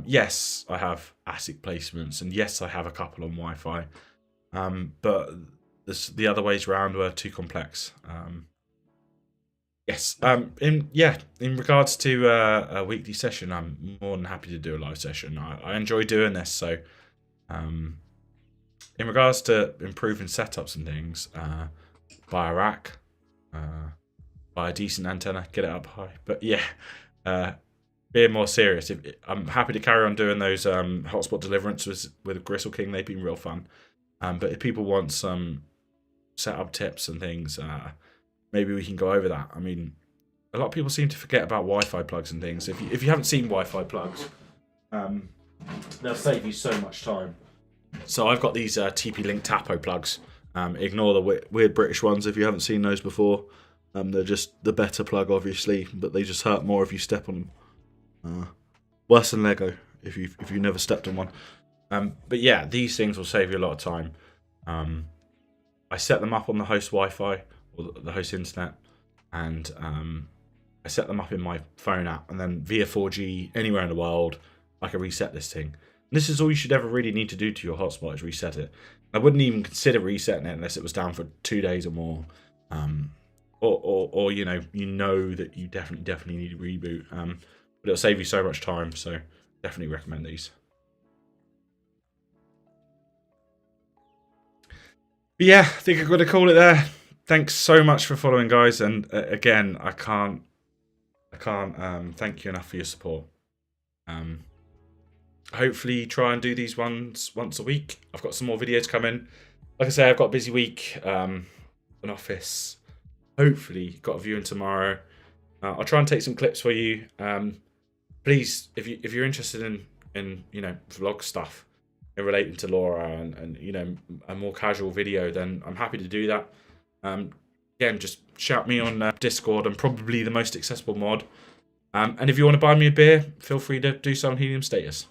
Yes, I have ASIC placements, and yes, I have a couple on Wi-Fi, but the other ways around were too complex. Yes, in regards to a weekly session, I'm more than happy to do a live session. I enjoy doing this, so in regards to improving setups and things, buy a rack, buy a decent antenna, get it up high. But yeah, being more serious, I'm happy to carry on doing those hotspot deliverances with Gristle King. They've been real fun. But if people want some setup tips and things, maybe we can go over that. I mean, a lot of people seem to forget about Wi-Fi plugs and things. If you haven't seen Wi-Fi plugs, they'll save you so much time. So I've got these TP-Link Tapo plugs. Ignore the weird British ones if you haven't seen those before. They're just the better plug, obviously, but they just hurt more if you step on them. Worse than Lego if you've never stepped on one. But yeah, these things will save you a lot of time. I set them up on the host Wi-Fi or the host internet, and I set them up in my phone app, and then via 4G anywhere in the world, I can reset this thing. And this is all you should ever really need to do to your hotspot, is reset it. I wouldn't even consider resetting it unless it was down for 2 days or more, or you know that you definitely need to reboot. But it'll save you so much time, so definitely recommend these. But yeah, I think I'm going to call it there. Thanks so much for following, guys, and again, I can't thank you enough for your support. Hopefully try and do these once a week. I've got some more videos coming. Like I say, I've got a busy week, an office. Hopefully got a viewing tomorrow. I'll try and take some clips for you. Please, if you're interested in vlog stuff relating to LoRa and a more casual video, then I'm happy to do that. Again, just shout me on Discord. I'm probably the most accessible mod. And if you want to buy me a beer, feel free to do so on Helium Status.